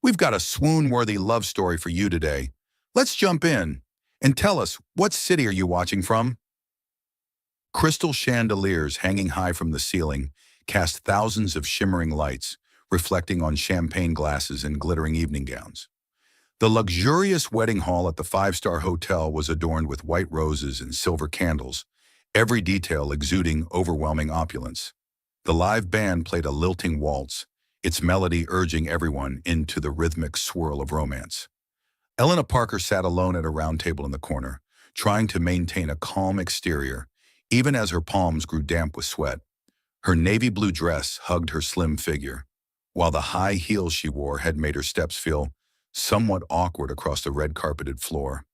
We've got a swoon-worthy love story for you today. Let's jump in and tell us, what city are you watching from? Crystal chandeliers hanging high from the ceiling cast thousands of shimmering lights, reflecting on champagne glasses and glittering evening gowns. The luxurious wedding hall at the five-star hotel was adorned with white roses and silver candles, every detail exuding overwhelming opulence. The live band played a lilting waltz, its melody urging everyone into the rhythmic swirl of romance. Elena Parker sat alone at a round table in the corner, trying to maintain a calm exterior, even as her palms grew damp with sweat. Her navy blue dress hugged her slim figure, while the high heels she wore had made her steps feel somewhat awkward across the red-carpeted floor.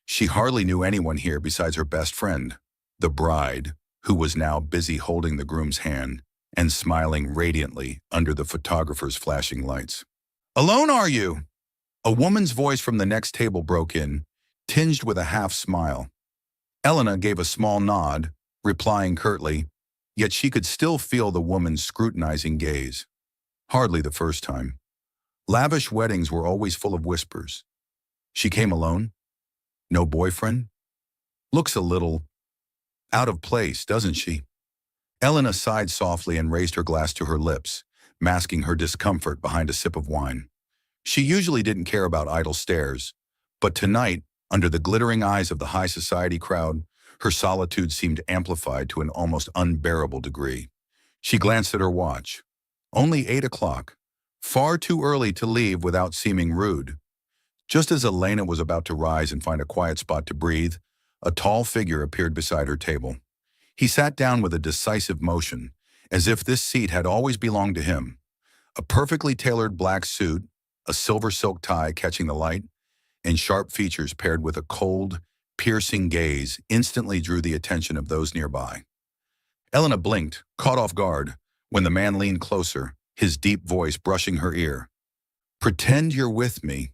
She hardly knew anyone here besides her best friend, the bride, who was now busy holding the groom's hand and smiling radiantly under the photographer's flashing lights. "Alone, are you?" A woman's voice from the next table broke in, tinged with a half-smile. Elena gave a small nod, replying curtly, yet she could still feel the woman's scrutinizing gaze. Hardly the first time. Lavish weddings were always full of whispers. She came alone? No boyfriend? Looks a little out of place, doesn't she? Elena sighed softly and raised her glass to her lips, masking her discomfort behind a sip of wine. She usually didn't care about idle stares, but tonight, under the glittering eyes of the high society crowd, her solitude seemed amplified to an almost unbearable degree. She glanced at her watch. Only 8 o'clock. Far too early to leave without seeming rude. Just as Elena was about to rise and find a quiet spot to breathe, a tall figure appeared beside her table. He sat down with a decisive motion, as if this seat had always belonged to him. A perfectly tailored black suit, a silver silk tie catching the light, and sharp features paired with a cold, piercing gaze instantly drew the attention of those nearby. Elena blinked, caught off guard, when the man leaned closer, his deep voice brushing her ear. "Pretend you're with me."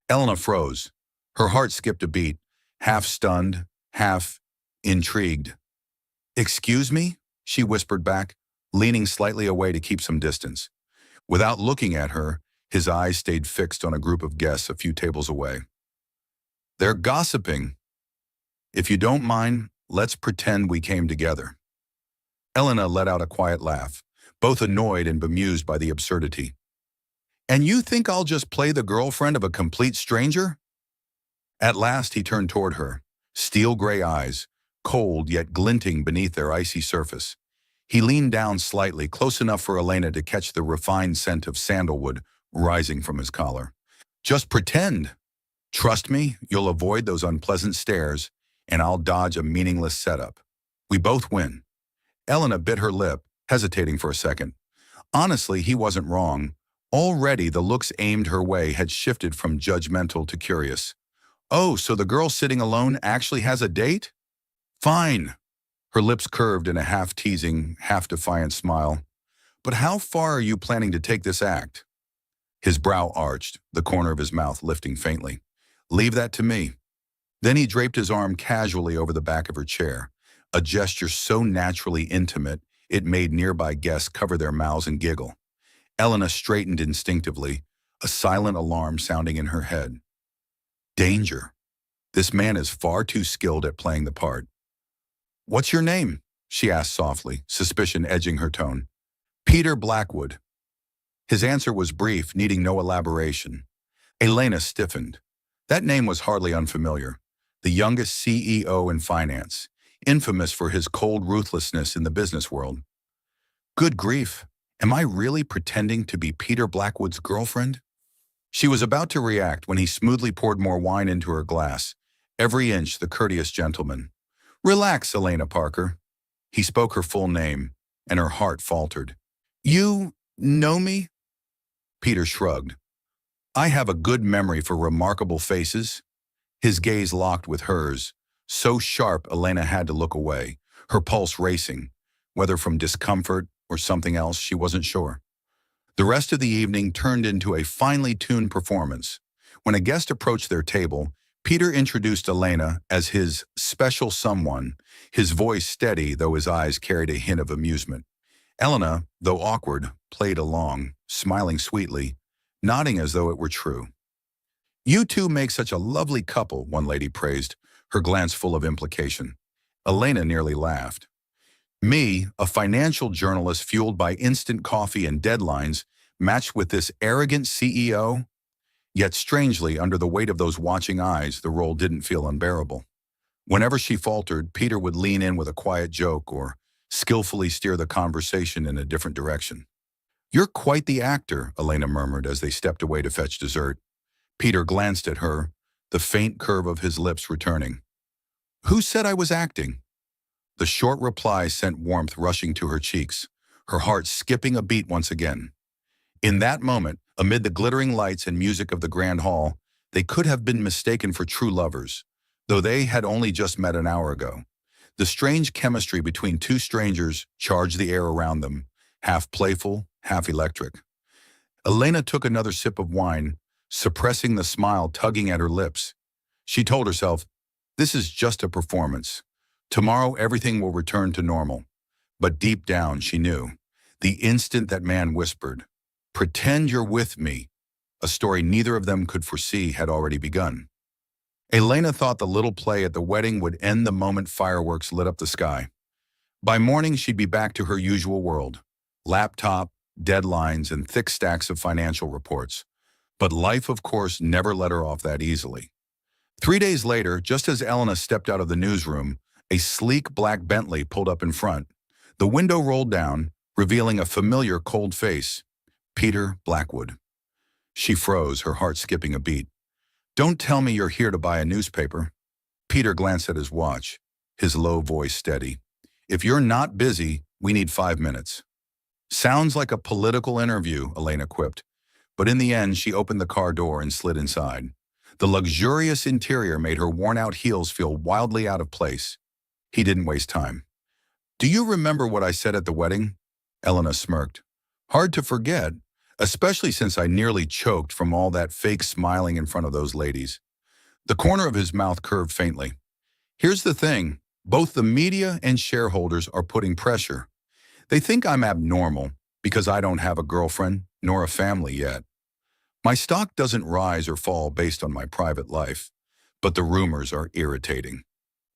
Elena froze. Her heart skipped a beat, half stunned, half intrigued. "Excuse me?" she whispered back, leaning slightly away to keep some distance. Without looking at her, his eyes stayed fixed on a group of guests a few tables away. "They're gossiping. If you don't mind, let's pretend we came together." Elena let out a quiet laugh, both annoyed and bemused by the absurdity. "And you think I'll just play the girlfriend of a complete stranger?" At last he turned toward her, steel-gray eyes, cold yet glinting beneath their icy surface. He leaned down slightly, close enough for Elena to catch the refined scent of sandalwood rising from his collar. "Just pretend. Trust me, you'll avoid those unpleasant stares, and I'll dodge a meaningless setup. We both win." Elena bit her lip, hesitating for a second. Honestly, he wasn't wrong. Already the looks aimed her way had shifted from judgmental to curious. "Oh, so the girl sitting alone actually has a date? Fine." Her lips curved in a half-teasing, half-defiant smile. "But how far are you planning to take this act?" His brow arched, the corner of his mouth lifting faintly. "Leave that to me." Then he draped his arm casually over the back of her chair, a gesture so naturally intimate it made nearby guests cover their mouths and giggle. Elena straightened instinctively, a silent alarm sounding in her head. Danger. This man is far too skilled at playing the part. "What's your name?" she asked softly, suspicion edging her tone. "Peter Blackwood." His answer was brief, needing no elaboration. Elena stiffened. That name was hardly unfamiliar. The youngest CEO in finance, infamous for his cold ruthlessness in the business world. Good grief, am I really pretending to be Peter Blackwood's girlfriend? She was about to react when he smoothly poured more wine into her glass, every inch the courteous gentleman. "Relax, Elena Parker." He spoke her full name, and her heart faltered. "You know me?" Peter shrugged. "I have a good memory for remarkable faces." His gaze locked with hers, so sharp Elena had to look away, her pulse racing, whether from discomfort or something else, she wasn't sure. The rest of the evening turned into a finely tuned performance. When a guest approached their table, Peter introduced Elena as his special someone, his voice steady though his eyes carried a hint of amusement. Elena, though awkward, played along, smiling sweetly, nodding as though it were true. You two make such a lovely couple, one lady praised, her glance full of implication. Elena nearly laughed. Me, a financial journalist fueled by instant coffee and deadlines, matched with this arrogant CEO? Yet strangely, under the weight of those watching eyes, the role didn't feel unbearable. Whenever she faltered, Peter would lean in with a quiet joke or skillfully steer the conversation in a different direction. You're quite the actor, Elena murmured as they stepped away to fetch dessert. Peter glanced at her, the faint curve of his lips returning. Who said I was acting? The short reply sent warmth rushing to her cheeks, her heart skipping a beat once again. In that moment, amid the glittering lights and music of the grand hall, they could have been mistaken for true lovers, though they had only just met an hour ago. The strange chemistry between two strangers charged the air around them, half playful, half electric. Elena took another sip of wine, suppressing the smile tugging at her lips. She told herself, this is just a performance. Tomorrow everything will return to normal. But deep down she knew, the instant that man whispered, pretend you're with me, a story neither of them could foresee had already begun. Elena thought the little play at the wedding would end the moment fireworks lit up the sky. By morning she'd be back to her usual world. Laptop, deadlines, and thick stacks of financial reports. But life, of course, never let her off that easily. 3 days later, just as Elena stepped out of the newsroom, a sleek black Bentley pulled up in front. The window rolled down, revealing a familiar cold face. Peter Blackwood. She froze, her heart skipping a beat. Don't tell me you're here to buy a newspaper. Peter glanced at his watch, his low voice steady. If you're not busy, we need 5 minutes. Sounds like a political interview, Elena quipped. But in the end, she opened the car door and slid inside. The luxurious interior made her worn-out heels feel wildly out of place. He didn't waste time. Do you remember what I said at the wedding? Elena smirked. Hard to forget, especially since I nearly choked from all that fake smiling in front of those ladies. The corner of his mouth curved faintly. Here's the thing, both the media and shareholders are putting pressure. They think I'm abnormal because I don't have a girlfriend nor a family yet. My stock doesn't rise or fall based on my private life, but the rumors are irritating.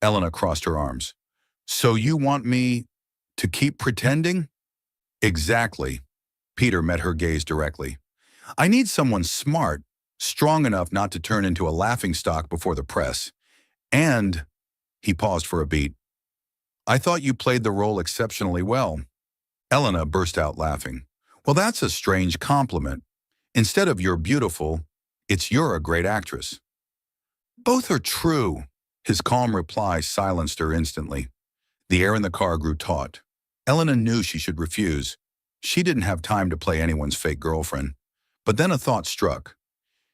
Elena crossed her arms. So you want me to keep pretending? Exactly. Peter met her gaze directly. I need someone smart, strong enough not to turn into a laughingstock before the press. And, he paused for a beat, I thought you played the role exceptionally well. Elena burst out laughing. Well, that's a strange compliment. Instead of you're beautiful, it's you're a great actress. Both are true. His calm reply silenced her instantly. The air in the car grew taut. Elena knew she should refuse. She didn't have time to play anyone's fake girlfriend. But then a thought struck.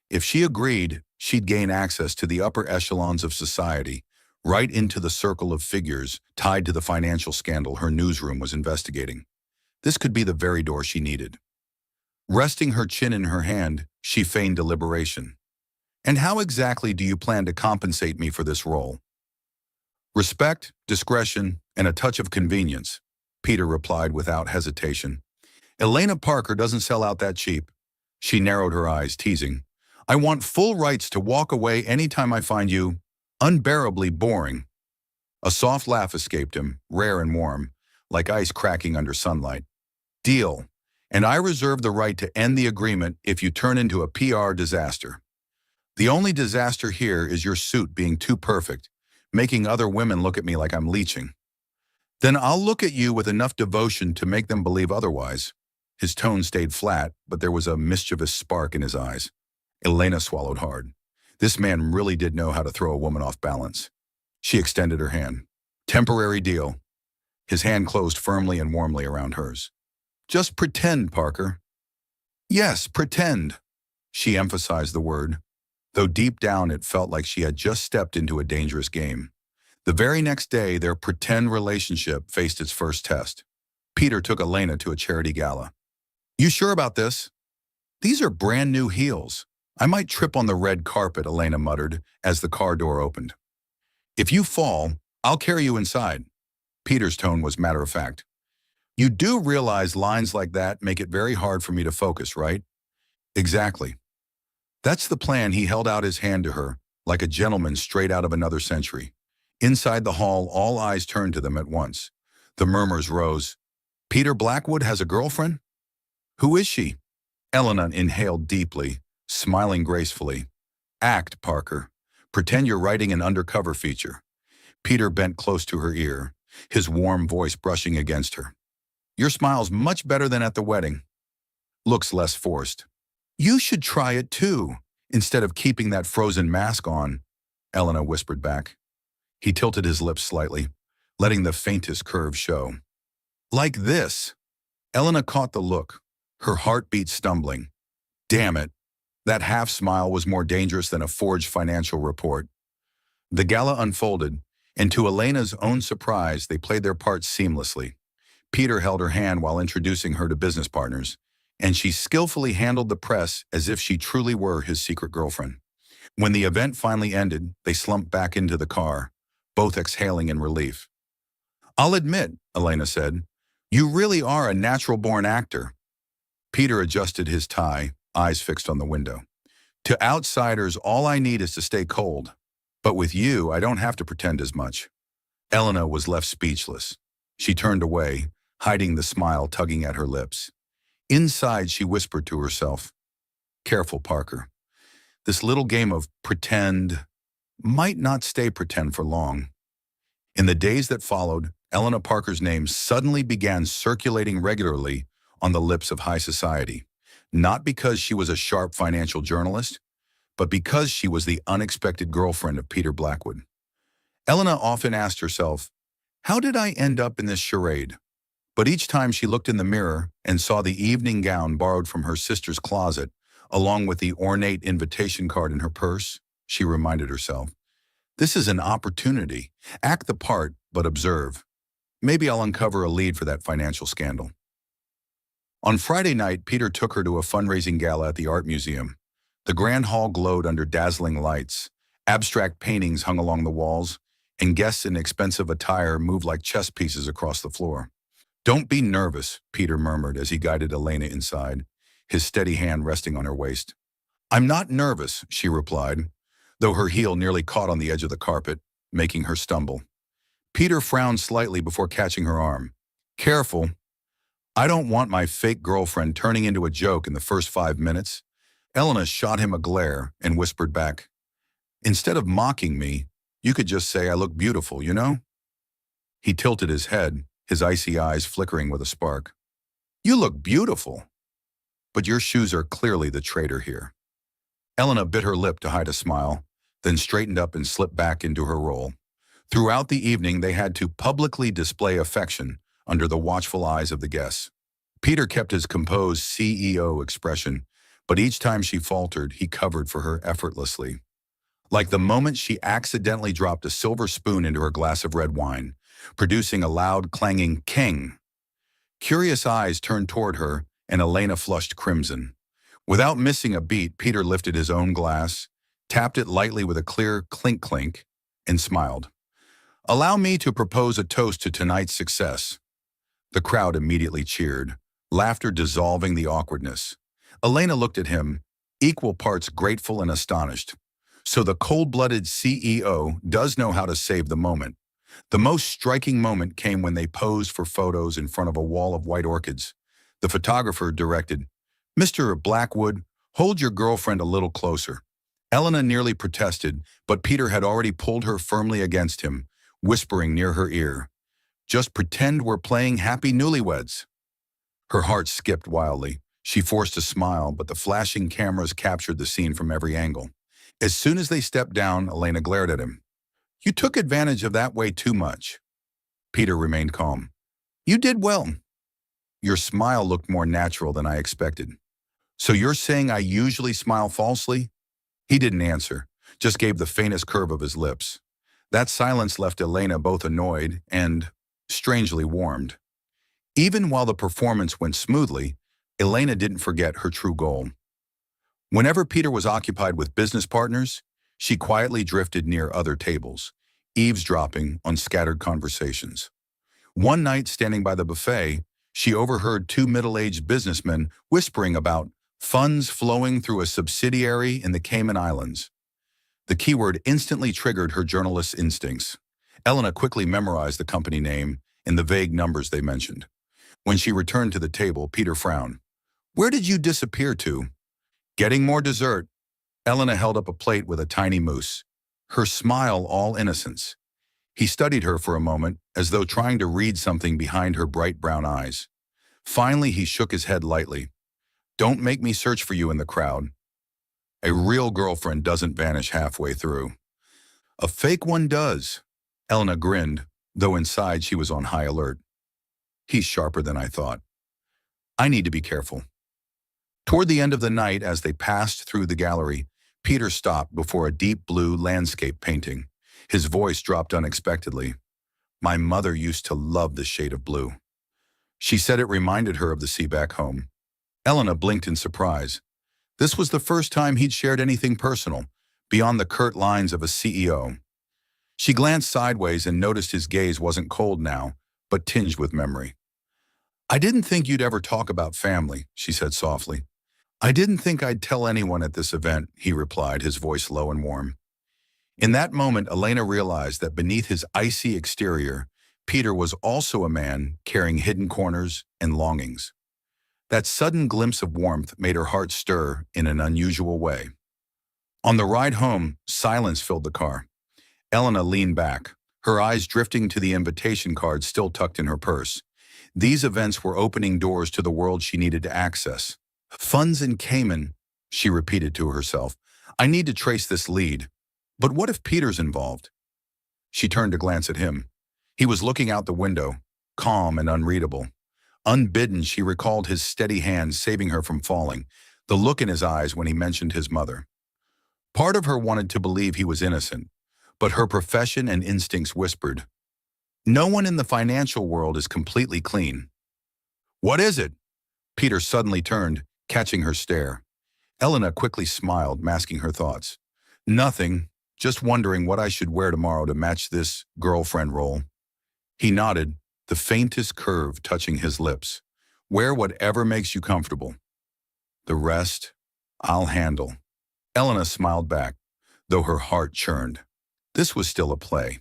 If she agreed, she'd gain access to the upper echelons of society, right into the circle of figures tied to the financial scandal her newsroom was investigating. This could be the very door she needed. Resting her chin in her hand, she feigned deliberation. And how exactly do you plan to compensate me for this role? Respect, discretion, and a touch of convenience, Peter replied without hesitation. Elena Parker doesn't sell out that cheap. She narrowed her eyes, teasing. I want full rights to walk away anytime I find you unbearably boring. A soft laugh escaped him, rare and warm, like ice cracking under sunlight. Deal. And I reserve the right to end the agreement if you turn into a PR disaster. The only disaster here is your suit being too perfect, making other women look at me like I'm leeching. Then I'll look at you with enough devotion to make them believe otherwise. His tone stayed flat, but there was a mischievous spark in his eyes. Elena swallowed hard. This man really did know how to throw a woman off balance. She extended her hand. Temporary deal. His hand closed firmly and warmly around hers. Just pretend, Parker. Yes, pretend. She emphasized the word, though deep down it felt like she had just stepped into a dangerous game. The very next day, their pretend relationship faced its first test. Peter took Elena to a charity gala. You sure about this? These are brand new heels. I might trip on the red carpet, Elena muttered as the car door opened. If you fall, I'll carry you inside. Peter's tone was matter of fact. You do realize lines like that make it very hard for me to focus, right? Exactly. That's the plan. He held out his hand to her, like a gentleman straight out of another century. Inside the hall, all eyes turned to them at once. The murmurs rose. Peter Blackwood has a girlfriend? Who is she? Elena inhaled deeply, smiling gracefully. Act, Parker. Pretend you're writing an undercover feature. Peter bent close to her ear, his warm voice brushing against her. Your smile's much better than at the wedding. Looks less forced. You should try it too, instead of keeping that frozen mask on, Elena whispered back. He tilted his lips slightly, letting the faintest curve show. Like this. Elena caught the look, her heartbeat stumbling. Damn it. That half smile was more dangerous than a forged financial report. The gala unfolded, and to Elena's own surprise, they played their parts seamlessly. Peter held her hand while introducing her to business partners, and she skillfully handled the press as if she truly were his secret girlfriend. When the event finally ended, they slumped back into the car, both exhaling in relief. I'll admit, Elena said, you really are a natural-born actor. Peter adjusted his tie, eyes fixed on the window. To outsiders, all I need is to stay cold. But with you, I don't have to pretend as much. Elena was left speechless. She turned away, hiding the smile tugging at her lips. Inside, she whispered to herself, Careful, Parker. This little game of pretend might not stay pretend for long. In the days that followed, Elena Parker's name suddenly began circulating regularly on the lips of high society, not because she was a sharp financial journalist, but because she was the unexpected girlfriend of Peter Blackwood. Elena often asked herself, how did I end up in this charade? But each time she looked in the mirror and saw the evening gown borrowed from her sister's closet, along with the ornate invitation card in her purse, she reminded herself, this is an opportunity. Act the part, but observe. Maybe I'll uncover a lead for that financial scandal. On Friday night, Peter took her to a fundraising gala at the art museum. The grand hall glowed under dazzling lights. Abstract paintings hung along the walls, and guests in expensive attire moved like chess pieces across the floor. Don't be nervous, Peter murmured as he guided Elena inside, his steady hand resting on her waist. I'm not nervous, she replied, though her heel nearly caught on the edge of the carpet, making her stumble. Peter frowned slightly before catching her arm. Careful. I don't want my fake girlfriend turning into a joke in the first 5 minutes. Elena shot him a glare and whispered back, Instead of mocking me, you could just say I look beautiful, you know? He tilted his head, his icy eyes flickering with a spark. You look beautiful. But your shoes are clearly the traitor here. Elena bit her lip to hide a smile, then straightened up and slipped back into her role. Throughout the evening, they had to publicly display affection under the watchful eyes of the guests. Peter kept his composed CEO expression, but each time she faltered, he covered for her effortlessly. Like the moment she accidentally dropped a silver spoon into her glass of red wine, producing a loud, clanging king. Curious eyes turned toward her, and Elena flushed crimson. Without missing a beat, Peter lifted his own glass, tapped it lightly with a clear clink-clink, and smiled. Allow me to propose a toast to tonight's success. The crowd immediately cheered, laughter dissolving the awkwardness. Elena looked at him, equal parts grateful and astonished. So the cold-blooded CEO does know how to save the moment. The most striking moment came when they posed for photos in front of a wall of white orchids. The photographer directed, Mr. Blackwood, hold your girlfriend a little closer. Elena nearly protested, but Peter had already pulled her firmly against him, whispering near her ear, Just pretend we're playing happy newlyweds. Her heart skipped wildly. She forced a smile, but the flashing cameras captured the scene from every angle. As soon as they stepped down, Elena glared at him. You took advantage of that way too much. Peter remained calm. You did well. Your smile looked more natural than I expected. So you're saying I usually smile falsely? He didn't answer, just gave the faintest curve of his lips. That silence left Elena both annoyed and strangely warmed. Even while the performance went smoothly, Elena didn't forget her true goal. Whenever Peter was occupied with business partners, she quietly drifted near other tables, eavesdropping on scattered conversations. One night, standing by the buffet, she overheard two middle-aged businessmen whispering about Funds flowing through a subsidiary in the Cayman Islands. The keyword instantly triggered her journalist's instincts. Elena quickly memorized the company name and the vague numbers they mentioned. When she returned to the table, Peter frowned. "Where did you disappear to?" "Getting more dessert." Elena held up a plate with a tiny mousse, her smile all innocence. He studied her for a moment, as though trying to read something behind her bright brown eyes. Finally, he shook his head lightly. "Don't make me search for you in the crowd. A real girlfriend doesn't vanish halfway through. A fake one does." Elena grinned, though inside she was on high alert. "He's sharper than I thought. I need to be careful." Toward the end of the night, as they passed through the gallery, Peter stopped before a deep blue landscape painting. His voice dropped unexpectedly. "My mother used to love this shade of blue. She said it reminded her of the sea back home." Elena blinked in surprise. This was the first time he'd shared anything personal, beyond the curt lines of a CEO. She glanced sideways and noticed his gaze wasn't cold now, but tinged with memory. "I didn't think you'd ever talk about family," she said softly. "I didn't think I'd tell anyone at this event," he replied, his voice low and warm. In that moment, Elena realized that beneath his icy exterior, Peter was also a man carrying hidden corners and longings. That sudden glimpse of warmth made her heart stir in an unusual way. On the ride home, silence filled the car. Elena leaned back, her eyes drifting to the invitation card still tucked in her purse. These events were opening doors to the world she needed to access. "Funds in Cayman," she repeated to herself. "I need to trace this lead. But what if Peter's involved?" She turned to glance at him. He was looking out the window, calm and unreadable. Unbidden, she recalled his steady hand saving her from falling, the look in his eyes when he mentioned his mother. Part of her wanted to believe he was innocent, but her profession and instincts whispered, "No one in the financial world is completely clean." "What is it?" Peter suddenly turned, catching her stare. Elena quickly smiled, masking her thoughts. "Nothing, just wondering what I should wear tomorrow to match this girlfriend role." He nodded, the faintest curve touching his lips. "Wear whatever makes you comfortable. The rest, I'll handle." Elena smiled back, though her heart churned. This was still a play.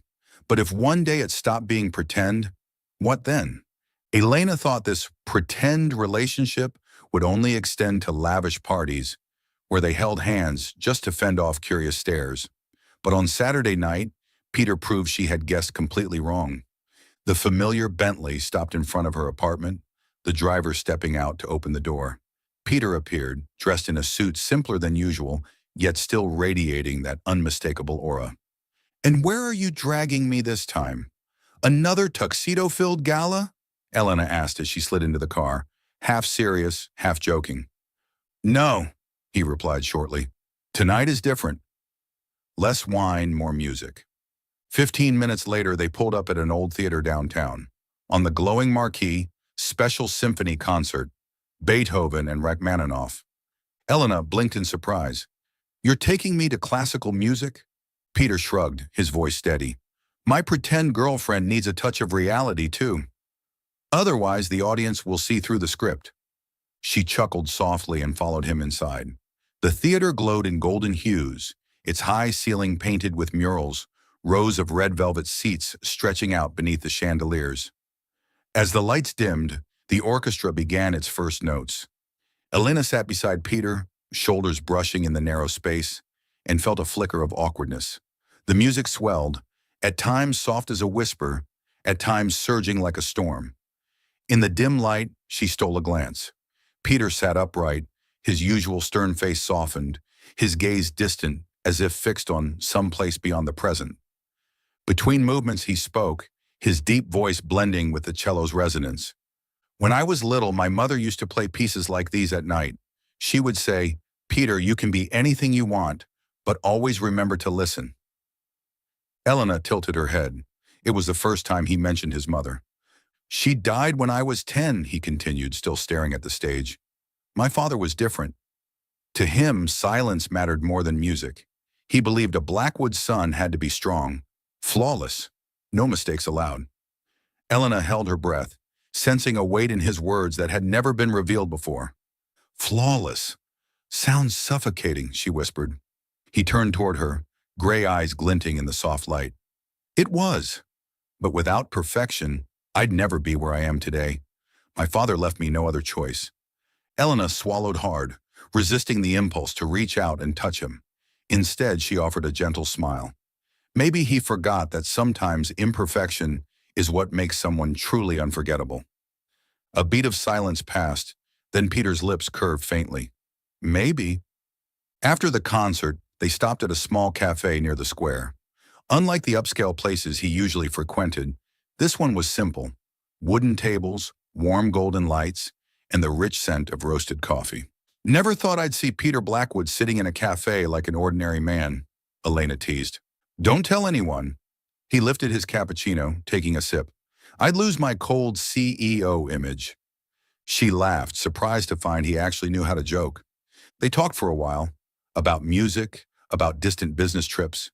But if one day it stopped being pretend, what then? Elena thought this pretend relationship would only extend to lavish parties, where they held hands just to fend off curious stares. But on Saturday night, Peter proved she had guessed completely wrong. The familiar Bentley stopped in front of her apartment, the driver stepping out to open the door. Peter appeared, dressed in a suit simpler than usual, yet still radiating that unmistakable aura. "And where are you dragging me this time? Another tuxedo-filled gala?" Elena asked as she slid into the car, half serious, half joking. "No," he replied shortly. "Tonight is different. Less wine, more music." 15 minutes later, they pulled up at an old theater downtown. On the glowing marquee, special symphony concert, Beethoven and Rachmaninoff. Elena blinked in surprise. "You're taking me to classical music?" Peter shrugged, his voice steady. "My pretend girlfriend needs a touch of reality, too. Otherwise, the audience will see through the script." She chuckled softly and followed him inside. The theater glowed in golden hues, its high ceiling painted with murals, rows of red velvet seats stretching out beneath the chandeliers. As the lights dimmed, the orchestra began its first notes. Elena sat beside Peter, shoulders brushing in the narrow space, and felt a flicker of awkwardness. The music swelled, at times soft as a whisper, at times surging like a storm. In the dim light, she stole a glance. Peter sat upright, his usual stern face softened, his gaze distant, as if fixed on some place beyond the present. Between movements he spoke, his deep voice blending with the cello's resonance. "When I was little, my mother used to play pieces like these at night. She would say, 'Peter, you can be anything you want, but always remember to listen.'" Elena tilted her head. It was the first time he mentioned his mother. "She died when I was 10, he continued, still staring at the stage. "My father was different. To him, silence mattered more than music. He believed a Blackwood son had to be strong, flawless, no mistakes allowed." Elena held her breath, sensing a weight in his words that had never been revealed before. Flawless. Sounds suffocating, she whispered. He turned toward her, gray eyes glinting in the soft light. It was, but without perfection, I'd never be where I am today. My father left me no other choice. Elena swallowed hard, resisting the impulse to reach out and touch him. Instead, she offered a gentle smile. Maybe he forgot that sometimes imperfection is what makes someone truly unforgettable. A beat of silence passed, then Peter's lips curved faintly. Maybe. After the concert, they stopped at a small cafe near the square. Unlike the upscale places he usually frequented, this one was simple. Wooden tables, warm golden lights, and the rich scent of roasted coffee. Never thought I'd see Peter Blackwood sitting in a cafe like an ordinary man, Elena teased. Don't tell anyone. He lifted his cappuccino, taking a sip. I'd lose my cold CEO image. She laughed, surprised to find he actually knew how to joke. They talked for a while, about music, about distant business trips.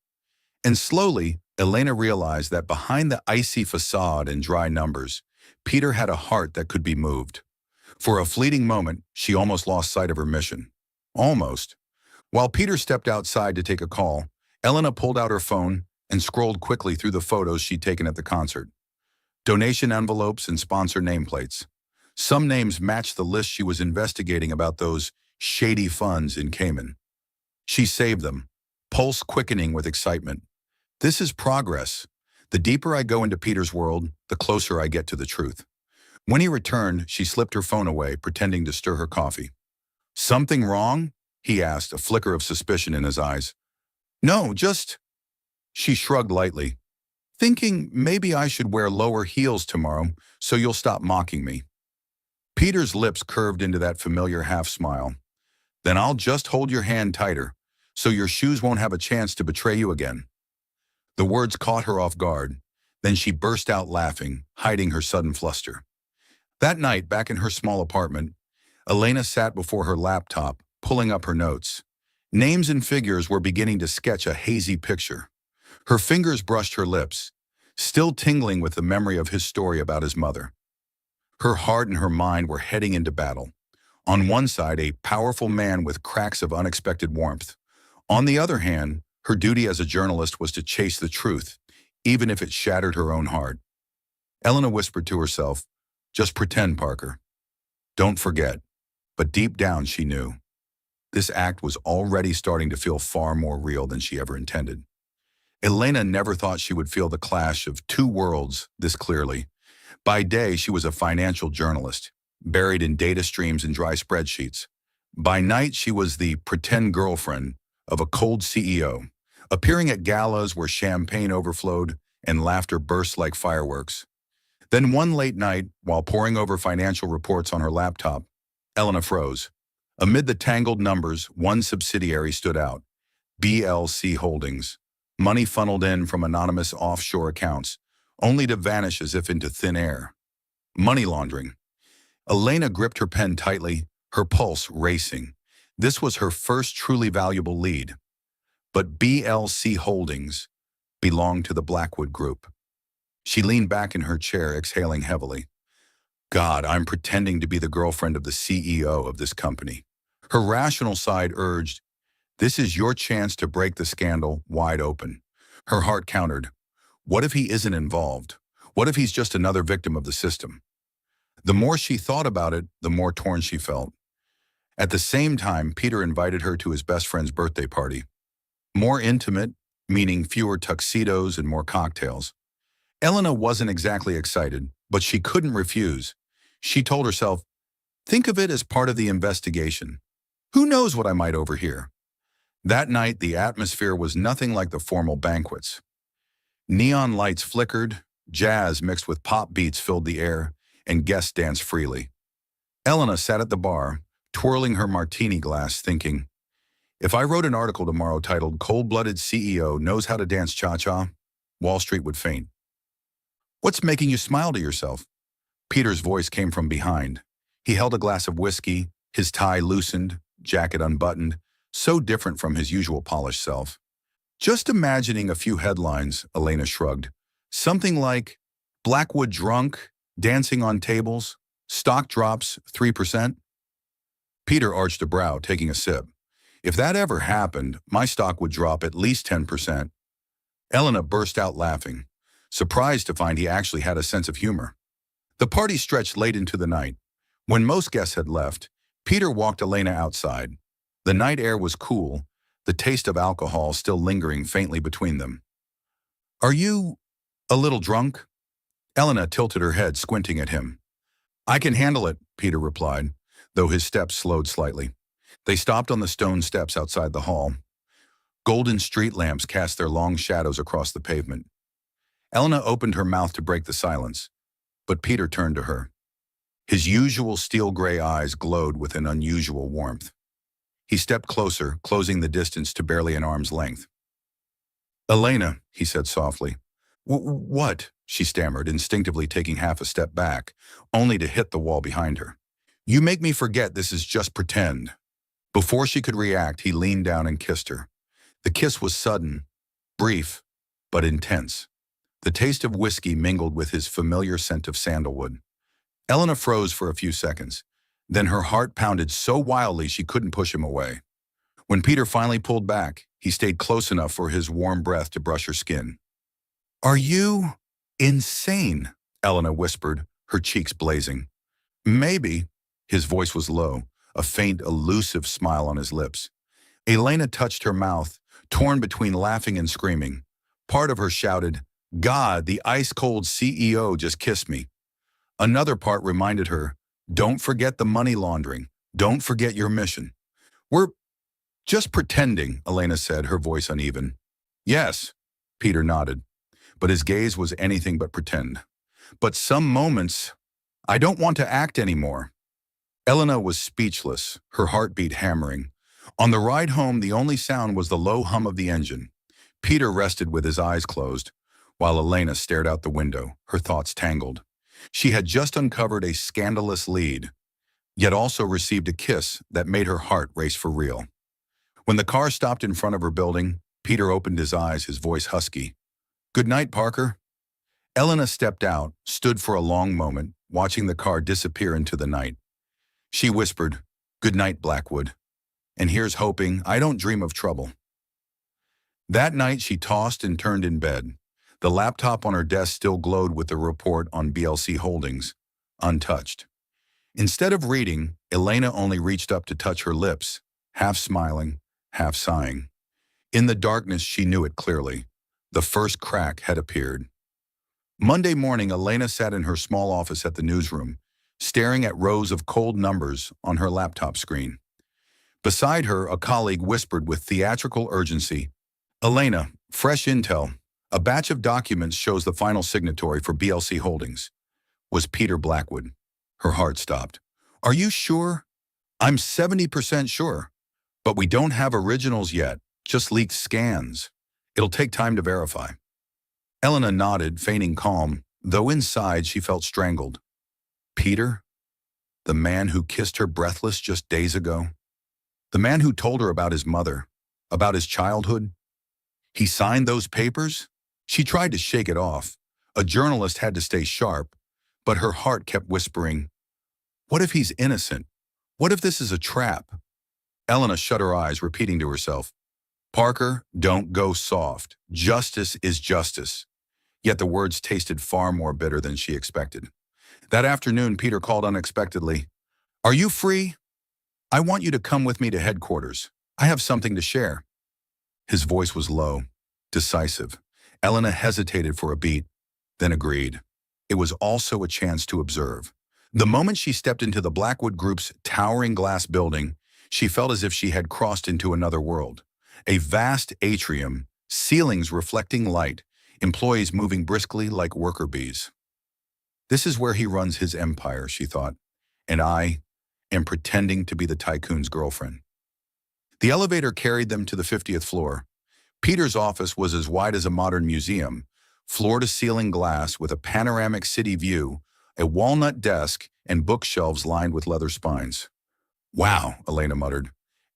And slowly, Elena realized that behind the icy facade and dry numbers, Peter had a heart that could be moved. For a fleeting moment, she almost lost sight of her mission. Almost. While Peter stepped outside to take a call, Elena pulled out her phone and scrolled quickly through the photos she'd taken at the concert. Donation envelopes and sponsor nameplates. Some names matched the list she was investigating about those shady funds in Cayman. She saved them, pulse quickening with excitement. This is progress. The deeper I go into Peter's world, the closer I get to the truth. When he returned, she slipped her phone away, pretending to stir her coffee. Something wrong? He asked, a flicker of suspicion in his eyes. No, just... She shrugged lightly, thinking maybe I should wear lower heels tomorrow so you'll stop mocking me. Peter's lips curved into that familiar half-smile. Then I'll just hold your hand tighter, so your shoes won't have a chance to betray you again. The words caught her off guard. Then she burst out laughing, hiding her sudden fluster. That night, back in her small apartment, Elena sat before her laptop, pulling up her notes. Names and figures were beginning to sketch a hazy picture. Her fingers brushed her lips, still tingling with the memory of his story about his mother. Her heart and her mind were heading into battle. On one side, a powerful man with cracks of unexpected warmth. On the other hand, her duty as a journalist was to chase the truth, even if it shattered her own heart. Elena whispered to herself, just pretend, Parker. Don't forget. But deep down, she knew. This act was already starting to feel far more real than she ever intended. Elena never thought she would feel the clash of two worlds this clearly. By day, she was a financial journalist, buried in data streams and dry spreadsheets. By night, she was the pretend girlfriend of a cold CEO, appearing at galas where champagne overflowed and laughter burst like fireworks. Then one late night, while poring over financial reports on her laptop, Elena froze. Amid the tangled numbers, one subsidiary stood out, BLC Holdings. Money funneled in from anonymous offshore accounts, only to vanish as if into thin air. Money laundering. Elena gripped her pen tightly, her pulse racing. This was her first truly valuable lead. But BLC Holdings belonged to the Blackwood Group. She leaned back in her chair, exhaling heavily. God, I'm pretending to be the girlfriend of the CEO of this company. Her rational side urged, this is your chance to break the scandal wide open. Her heart countered. What if he isn't involved? What if he's just another victim of the system? The more she thought about it, the more torn she felt. At the same time, Peter invited her to his best friend's birthday party. More intimate, meaning fewer tuxedos and more cocktails. Elena wasn't exactly excited, but she couldn't refuse. She told herself, think of it as part of the investigation. Who knows what I might overhear? That night, the atmosphere was nothing like the formal banquets. Neon lights flickered, jazz mixed with pop beats filled the air, and guests danced freely. Elena sat at the bar, twirling her martini glass, thinking, if I wrote an article tomorrow titled Cold-Blooded CEO Knows How to Dance Cha-Cha, Wall Street would faint. What's making you smile to yourself? Peter's voice came from behind. He held a glass of whiskey, his tie loosened, jacket unbuttoned, so different from his usual polished self. Just imagining a few headlines, Elena shrugged. Something like, Blackwood drunk, dancing on tables, stock drops 3%. Peter arched a brow, taking a sip. If that ever happened, my stock would drop at least 10%. Elena burst out laughing, surprised to find he actually had a sense of humor. The party stretched late into the night. When most guests had left, Peter walked Elena outside. The night air was cool, the taste of alcohol still lingering faintly between them. Are you a little drunk? Elena tilted her head, squinting at him. I can handle it, Peter replied, though his steps slowed slightly. They stopped on the stone steps outside the hall. Golden street lamps cast their long shadows across the pavement. Elena opened her mouth to break the silence, but Peter turned to her. His usual steel-gray eyes glowed with an unusual warmth. He stepped closer, closing the distance to barely an arm's length. Elena, he said softly. What? She stammered, instinctively taking half a step back, only to hit the wall behind her. You make me forget this is just pretend. Before she could react, he leaned down and kissed her. The kiss was sudden, brief, but intense. The taste of whiskey mingled with his familiar scent of sandalwood. Elena froze for a few seconds. Then her heart pounded so wildly she couldn't push him away. When Peter finally pulled back, he stayed close enough for his warm breath to brush her skin. Are you insane? Elena whispered, her cheeks blazing. Maybe. His voice was low, a faint, elusive smile on his lips. Elena touched her mouth, torn between laughing and screaming. Part of her shouted, God, the ice-cold CEO just kissed me. Another part reminded her, don't forget the money laundering. Don't forget your mission. We're just pretending, Elena said, her voice uneven. Yes, Peter nodded, but his gaze was anything but pretend. But some moments, I don't want to act anymore. Elena was speechless, her heartbeat hammering. On the ride home, the only sound was the low hum of the engine. Peter rested with his eyes closed, while Elena stared out the window, her thoughts tangled. She had just uncovered a scandalous lead, yet also received a kiss that made her heart race for real. When the car stopped in front of her building, Peter opened his eyes, his voice husky. Good night, Parker. Elena stepped out, stood for a long moment, watching the car disappear into the night. She whispered, Good night, Blackwood. And here's hoping I don't dream of trouble. That night she tossed and turned in bed. The laptop on her desk still glowed with the report on BLC Holdings, untouched. Instead of reading, Elena only reached up to touch her lips, half smiling, half sighing. In the darkness, she knew it clearly. The first crack had appeared. Monday morning, Elena sat in her small office at the newsroom, staring at rows of cold numbers on her laptop screen. Beside her, a colleague whispered with theatrical urgency, Elena, fresh intel. A batch of documents shows the final signatory for BLC Holdings. Was Peter Blackwood. Her heart stopped. Are you sure? I'm 70% sure. But we don't have originals yet, just leaked scans. It'll take time to verify. Elena nodded, feigning calm, though inside she felt strangled. Peter? The man who kissed her breathless just days ago? The man who told her about his mother, about his childhood? He signed those papers? She tried to shake it off. A journalist had to stay sharp, but her heart kept whispering, what if he's innocent? What if this is a trap? Elena shut her eyes, repeating to herself, Parker, don't go soft. Justice is justice. Yet the words tasted far more bitter than she expected. That afternoon, Peter called unexpectedly. Are you free? I want you to come with me to headquarters. I have something to share. His voice was low, decisive. Elena hesitated for a beat, then agreed. It was also a chance to observe. The moment she stepped into the Blackwood Group's towering glass building, she felt as if she had crossed into another world. A vast atrium, ceilings reflecting light, employees moving briskly like worker bees. This is where he runs his empire, she thought, and I am pretending to be the tycoon's girlfriend. The elevator carried them to the 50th floor. Peter's office was as wide as a modern museum, floor-to-ceiling glass with a panoramic city view, a walnut desk, and bookshelves lined with leather spines. Wow, Elena muttered.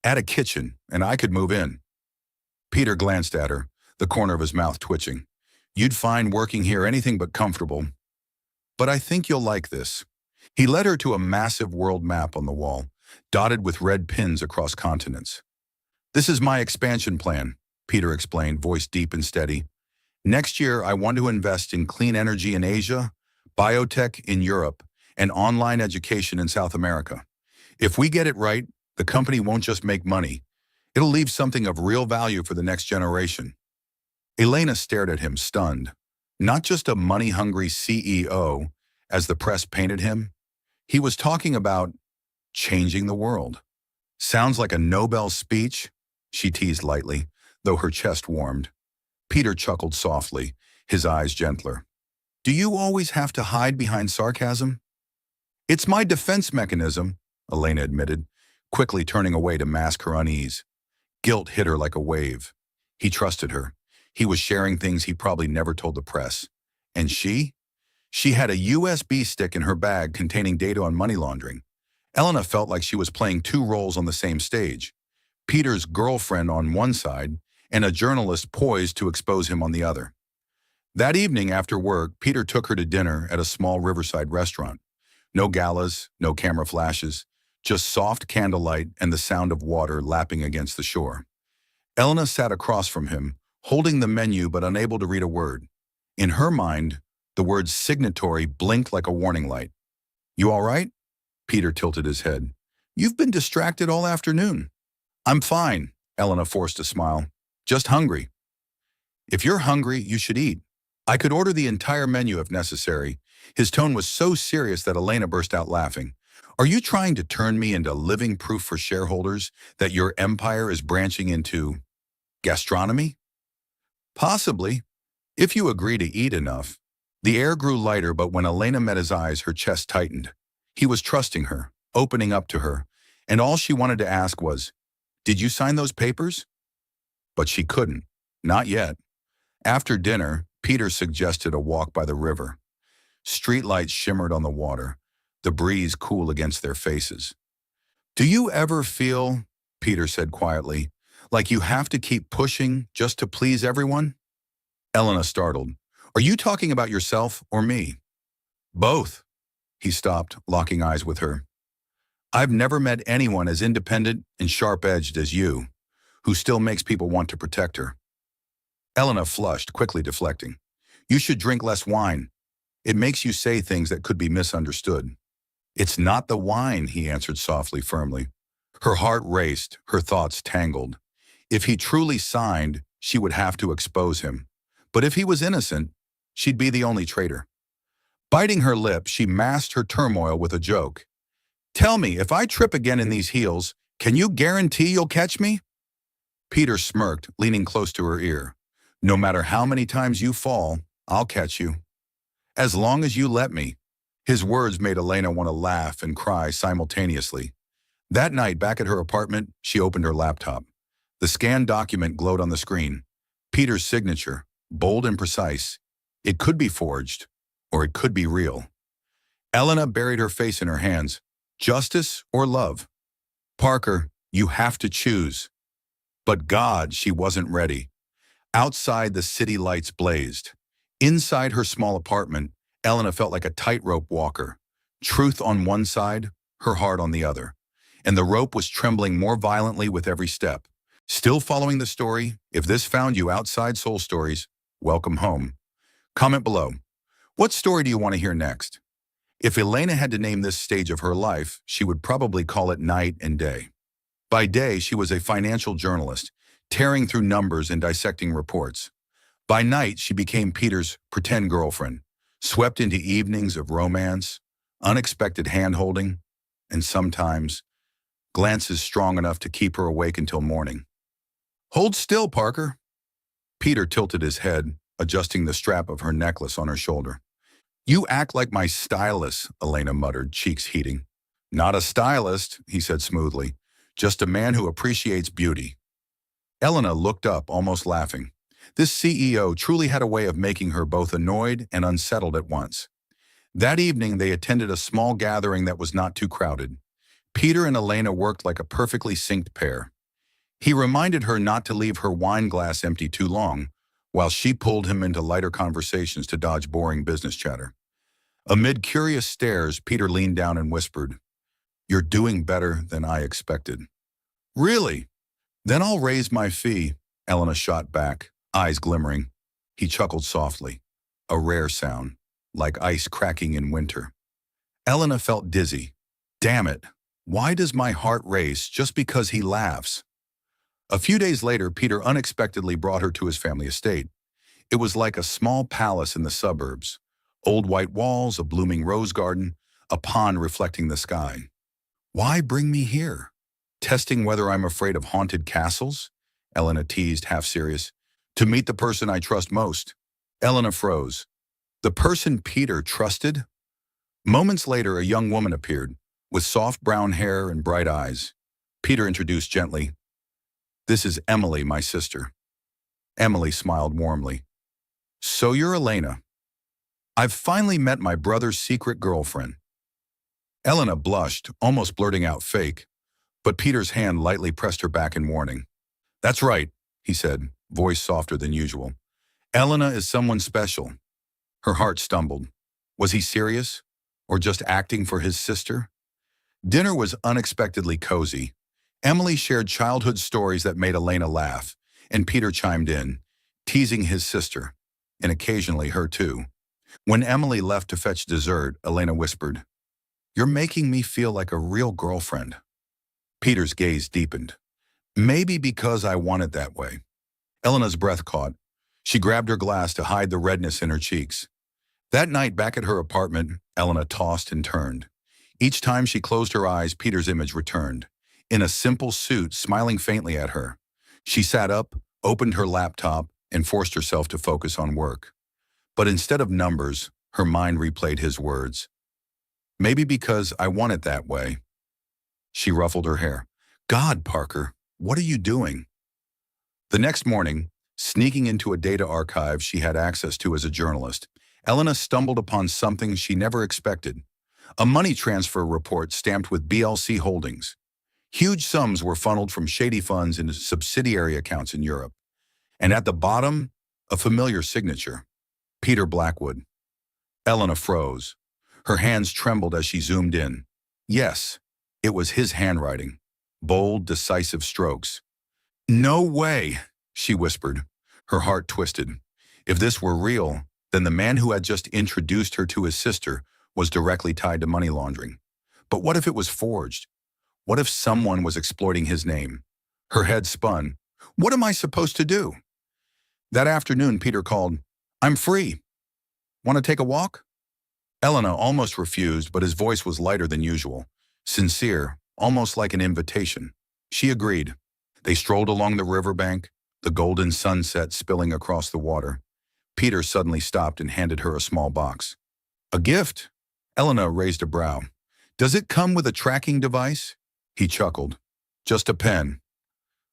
Add a kitchen, and I could move in. Peter glanced at her, the corner of his mouth twitching. You'd find working here anything but comfortable. But I think you'll like this. He led her to a massive world map on the wall, dotted with red pins across continents. This is my expansion plan, Peter explained, voice deep and steady. Next year, I want to invest in clean energy in Asia, biotech in Europe, and online education in South America. If we get it right, the company won't just make money. It'll leave something of real value for the next generation. Elena stared at him, stunned. Not just a money-hungry CEO, as the press painted him. He was talking about changing the world. Sounds like a Nobel speech, she teased lightly, though her chest warmed. Peter chuckled softly, his eyes gentler. Do you always have to hide behind sarcasm? It's my defense mechanism, Elena admitted, quickly turning away to mask her unease. Guilt hit her like a wave. He trusted her. He was sharing things he probably never told the press. And she? She had a USB stick in her bag containing data on money laundering. Elena felt like she was playing two roles on the same stage. Peter's girlfriend on one side, and a journalist poised to expose him on the other. That evening after work, Peter took her to dinner at a small riverside restaurant. No galas, no camera flashes, just soft candlelight and the sound of water lapping against the shore. Elena sat across from him, holding the menu but unable to read a word. In her mind, the word signatory blinked like a warning light. You all right? Peter tilted his head. You've been distracted all afternoon. I'm fine, Elena forced a smile. Just hungry. If you're hungry, you should eat. I could order the entire menu if necessary. His tone was so serious that Elena burst out laughing. Are you trying to turn me into living proof for shareholders that your empire is branching into gastronomy? Possibly, if you agree to eat enough. The air grew lighter, but when Elena met his eyes, her chest tightened. He was trusting her, opening up to her, and all she wanted to ask was, did you sign those papers? But she couldn't. Not yet. After dinner, Peter suggested a walk by the river. Streetlights shimmered on the water, the breeze cool against their faces. Do you ever feel, Peter said quietly, like you have to keep pushing just to please everyone? Elena startled. Are you talking about yourself or me? Both. He stopped, locking eyes with her. I've never met anyone as independent and sharp-edged as you, who still makes people want to protect her. Elena flushed, quickly deflecting. You should drink less wine. It makes you say things that could be misunderstood. It's not the wine, he answered softly, firmly. Her heart raced, her thoughts tangled. If he truly signed, she would have to expose him. But if he was innocent, she'd be the only traitor. Biting her lip, she masked her turmoil with a joke. Tell me, if I trip again in these heels, can you guarantee you'll catch me? Peter smirked, leaning close to her ear. No matter how many times you fall, I'll catch you. As long as you let me. His words made Elena want to laugh and cry simultaneously. That night, back at her apartment, she opened her laptop. The scanned document glowed on the screen. Peter's signature, bold and precise. It could be forged, or it could be real. Elena buried her face in her hands. Justice or love? Parker, you have to choose. But God, she wasn't ready. Outside, the city lights blazed. Inside her small apartment, Elena felt like a tightrope walker. Truth on one side, her heart on the other. And the rope was trembling more violently with every step. Still following the story? If this found you outside Soul Stories, welcome home. Comment below. What story do you want to hear next? If Elena had to name this stage of her life, she would probably call it night and day. By day, she was a financial journalist, tearing through numbers and dissecting reports. By night, she became Peter's pretend girlfriend, swept into evenings of romance, unexpected hand-holding, and sometimes glances strong enough to keep her awake until morning. Hold still, Parker. Peter tilted his head, adjusting the strap of her necklace on her shoulder. You act like my stylist, Elena muttered, cheeks heating. Not a stylist, he said smoothly, just a man who appreciates beauty. Elena looked up, almost laughing. This CEO truly had a way of making her both annoyed and unsettled at once. That evening, they attended a small gathering that was not too crowded. Peter and Elena worked like a perfectly synced pair. He reminded her not to leave her wine glass empty too long, while she pulled him into lighter conversations to dodge boring business chatter. Amid curious stares, Peter leaned down and whispered, You're doing better than I expected. Really? Then I'll raise my fee, Elena shot back, eyes glimmering. He chuckled softly, a rare sound, like ice cracking in winter. Elena felt dizzy. Damn it, why does my heart race just because he laughs? A few days later, Peter unexpectedly brought her to his family estate. It was like a small palace in the suburbs. Old white walls, a blooming rose garden, a pond reflecting the sky. Why bring me here? Testing whether I'm afraid of haunted castles? Elena teased, half serious. To meet the person I trust most. Elena froze. The person Peter trusted? Moments later, a young woman appeared, with soft brown hair and bright eyes. Peter introduced gently. This is Emily, my sister. Emily smiled warmly. So you're Elena. I've finally met my brother's secret girlfriend. Elena blushed, almost blurting out fake, but Peter's hand lightly pressed her back in warning. That's right, he said, voice softer than usual. Elena is someone special. Her heart stumbled. Was he serious? Or just acting for his sister? Dinner was unexpectedly cozy. Emily shared childhood stories that made Elena laugh, and Peter chimed in, teasing his sister, and occasionally her too. When Emily left to fetch dessert, Elena whispered, You're making me feel like a real girlfriend. Peter's gaze deepened. Maybe because I want it that way. Elena's breath caught. She grabbed her glass to hide the redness in her cheeks. That night back at her apartment, Elena tossed and turned. Each time she closed her eyes, Peter's image returned. In a simple suit, smiling faintly at her. She sat up, opened her laptop, and forced herself to focus on work. But instead of numbers, her mind replayed his words. Maybe because I want it that way. She ruffled her hair. God, Parker, what are you doing? The next morning, sneaking into a data archive she had access to as a journalist, Elena stumbled upon something she never expected. A money transfer report stamped with BLC Holdings. Huge sums were funneled from shady funds into subsidiary accounts in Europe. And at the bottom, a familiar signature. Peter Blackwood. Elena froze. Her hands trembled as she zoomed in. Yes, it was his handwriting. Bold, decisive strokes. No way, she whispered. Her heart twisted. If this were real, then the man who had just introduced her to his sister was directly tied to money laundering. But what if it was forged? What if someone was exploiting his name? Her head spun. What am I supposed to do? That afternoon, Peter called. I'm free. Want to take a walk? Elena almost refused, but his voice was lighter than usual. Sincere, almost like an invitation. She agreed. They strolled along the riverbank, the golden sunset spilling across the water. Peter suddenly stopped and handed her a small box. A gift? Elena raised a brow. Does it come with a tracking device? He chuckled. Just a pen.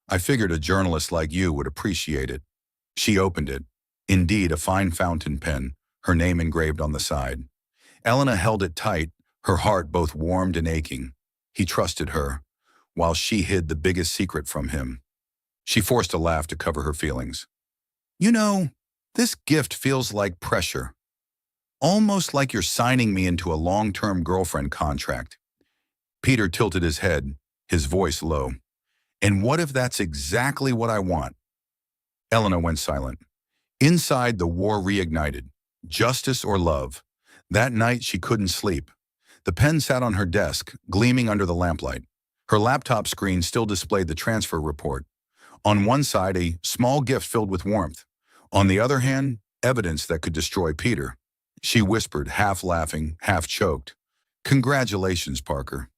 I figured a journalist like you would appreciate it. She opened it. Indeed, a fine fountain pen, her name engraved on the side. Elena held it tight, her heart both warmed and aching. He trusted her, while she hid the biggest secret from him. She forced a laugh to cover her feelings. You know, this gift feels like pressure. Almost like you're signing me into a long-term girlfriend contract. Peter tilted his head, his voice low. And what if that's exactly what I want? Elena went silent. Inside, the war reignited. Justice or love. That night, she couldn't sleep. The pen sat on her desk, gleaming under the lamplight. Her laptop screen still displayed the transfer report. On one side, a small gift filled with warmth. On the other hand, evidence that could destroy Peter. She whispered, half laughing, half choked. Congratulations, Parker.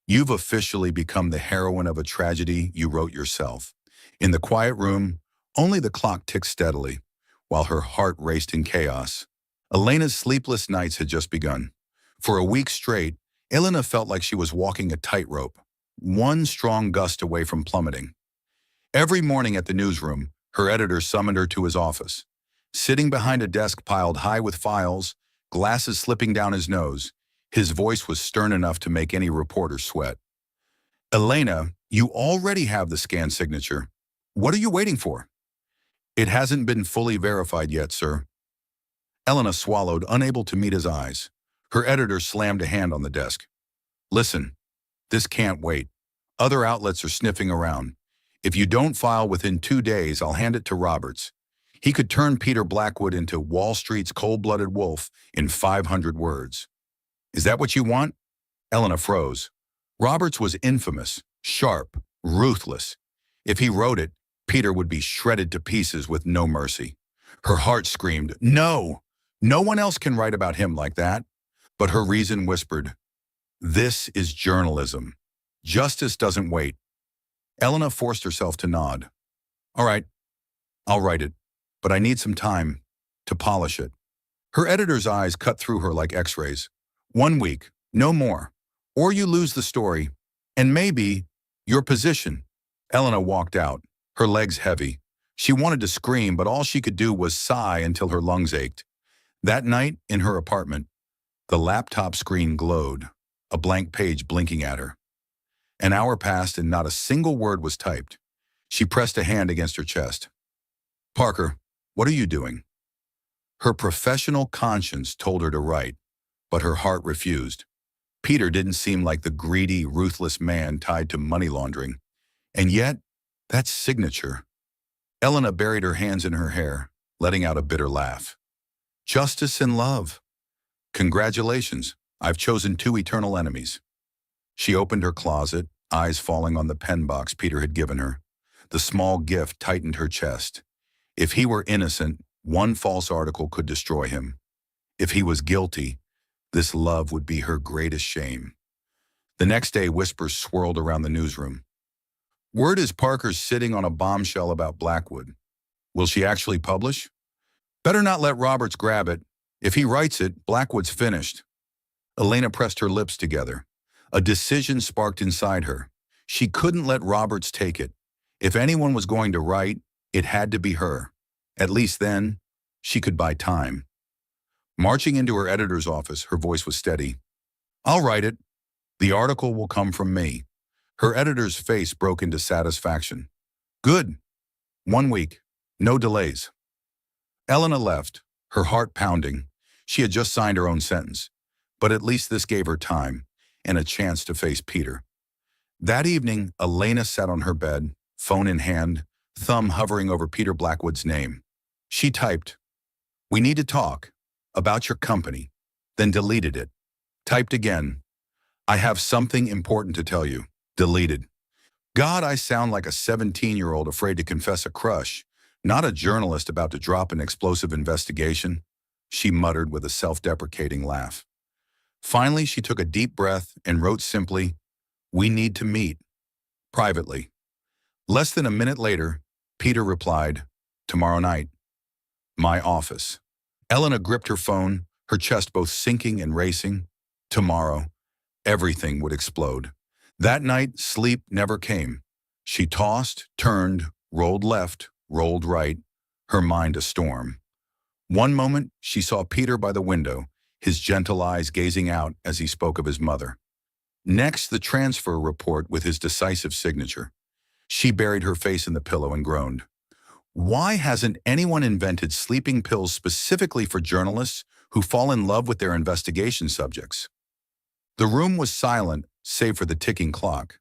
You've officially become the heroine of a tragedy you wrote yourself. In the quiet room, only the clock ticked steadily, while her heart raced in chaos. Elena's sleepless nights had just begun. For a week straight, Elena felt like she was walking a tightrope, one strong gust away from plummeting. Every morning at the newsroom, her editor summoned her to his office. Sitting behind a desk piled high with files, glasses slipping down his nose, his voice was stern enough to make any reporter sweat. Elena, you already have the scan signature. What are you waiting for? It hasn't been fully verified yet, sir. Elena swallowed, unable to meet his eyes. Her editor slammed a hand on the desk. Listen, This can't wait. Other outlets are sniffing around. If you don't file within 2 days, I'll hand it to Roberts. He could turn Peter Blackwood into Wall Street's cold-blooded wolf in 500 words. Is that what you want? Elena froze. Roberts was infamous, sharp, ruthless. If he wrote it, Peter would be shredded to pieces with no mercy. Her heart screamed, no! No one else can write about him like that. But her reason whispered, this is journalism. Justice doesn't wait. Elena forced herself to nod. All right, I'll write it, but I need some time to polish it. Her editor's eyes cut through her like x-rays. 1 week, no more. Or you lose the story, and maybe your position. Elena walked out, her legs heavy. She wanted to scream, but all she could do was sigh until her lungs ached. That night, in her apartment, the laptop screen glowed, a blank page blinking at her. An hour passed and not a single word was typed. She pressed a hand against her chest. Parker, what are you doing? Her professional conscience told her to write, but her heart refused. Peter didn't seem like the greedy, ruthless man tied to money laundering. And yet, that signature. Elena buried her hands in her hair, letting out a bitter laugh. Justice and love. Congratulations, I've chosen 2 eternal enemies. She opened her closet, eyes falling on the pen box Peter had given her. The small gift tightened her chest. If he were innocent, one false article could destroy him. If he was guilty, this love would be her greatest shame. The next day, whispers swirled around the newsroom. Word is Parker's sitting on a bombshell about Blackwood. Will she actually publish? Better not let Roberts grab it. If he writes it, Blackwood's finished. Elena pressed her lips together. A decision sparked inside her. She couldn't let Roberts take it. If anyone was going to write, it had to be her. At least then, she could buy time. Marching into her editor's office, her voice was steady. I'll write it. The article will come from me. Her editor's face broke into satisfaction. Good. 1 week. No delays. Elena left, her heart pounding. She had just signed her own sentence. But at least this gave her time and a chance to face Peter. That evening, Elena sat on her bed, phone in hand, thumb hovering over Peter Blackwood's name. She typed, "We need to talk about your company," then deleted it. Typed again, "I have something important to tell you." Deleted. God, I sound like a 17-year-old afraid to confess a crush, not a journalist about to drop an explosive investigation, she muttered with a self-deprecating laugh. Finally, she took a deep breath and wrote simply, "We need to meet. Privately." Less than a minute later, Peter replied, "Tomorrow night. My office." Elena gripped her phone, her chest both sinking and racing. Tomorrow, everything would explode. That night, sleep never came. She tossed, turned, rolled left, rolled right, her mind a storm. One moment, she saw Peter by the window, his gentle eyes gazing out as he spoke of his mother. Next, the transfer report with his decisive signature. She buried her face in the pillow and groaned. Why hasn't anyone invented sleeping pills specifically for journalists who fall in love with their investigation subjects? The room was silent, save for the ticking clock.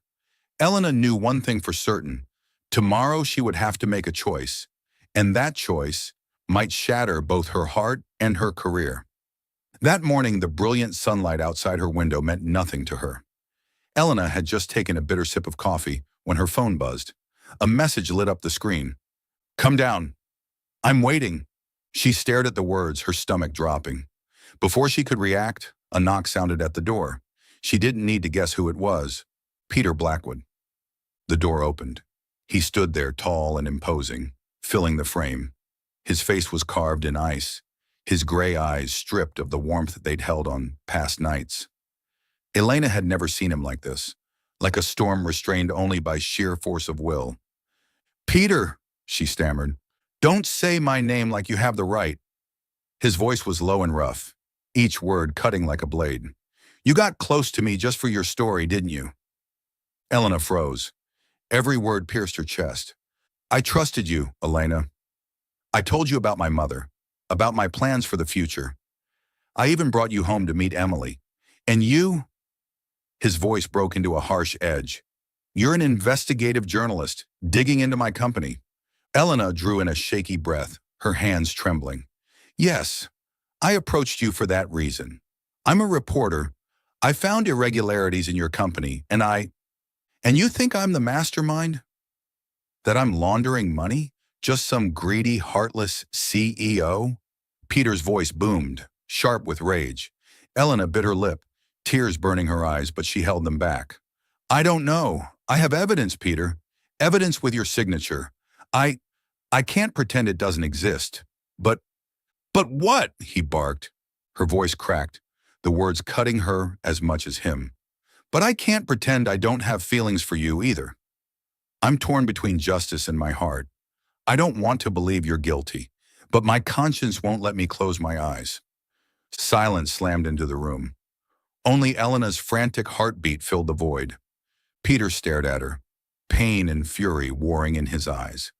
Elena knew one thing for certain. Tomorrow she would have to make a choice, and that choice might shatter both her heart and her career. That morning, the brilliant sunlight outside her window meant nothing to her. Elena had just taken a bitter sip of coffee when her phone buzzed. A message lit up the screen. "Come down. I'm waiting." She stared at the words, her stomach dropping. Before she could react, a knock sounded at the door. She didn't need to guess who it was. Peter Blackwood. The door opened. He stood there, tall and imposing, filling the frame. His face was carved in ice, his gray eyes stripped of the warmth they'd held on past nights. Elena had never seen him like this, like a storm restrained only by sheer force of will. "Peter," she stammered, "don't say my name like you have the right." His voice was low and rough, each word cutting like a blade. "You got close to me just for your story, didn't you?" Elena froze. Every word pierced her chest. "I trusted you, Elena. I told you about my mother, about my plans for the future. I even brought you home to meet Emily. And you..." His voice broke into a harsh edge. You're an investigative journalist, digging into my company. Elena drew in a shaky breath, her hands trembling. Yes, I approached you for that reason. I'm a reporter. I found irregularities in your company, and you think I'm the mastermind? That I'm laundering money? Just some greedy, heartless CEO? Peter's voice boomed, sharp with rage. Elena bit her lip, tears burning her eyes, but she held them back. I don't know. I have evidence, Peter. Evidence with your signature. I I can't pretend it doesn't exist. But what? He barked. Her voice cracked, the words cutting her as much as him. But I can't pretend I don't have feelings for you either. I'm torn between justice and my heart. I don't want to believe you're guilty, but my conscience won't let me close my eyes. Silence slammed into the room. Only Elena's frantic heartbeat filled the void. Peter stared at her, pain and fury warring in his eyes.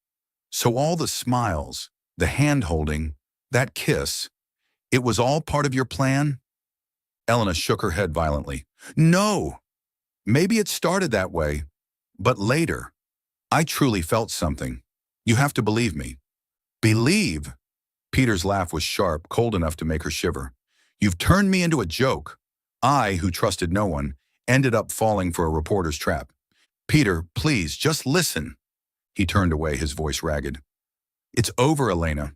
So all the smiles, the hand-holding, that kiss, it was all part of your plan? Elena shook her head violently. No! Maybe it started that way, but later, I truly felt something. You have to believe me. Believe? Peter's laugh was sharp, cold enough to make her shiver. You've turned me into a joke. I, who trusted no one, ended up falling for a reporter's trap. Peter, please, just listen. He turned away, his voice ragged. It's over, Elena.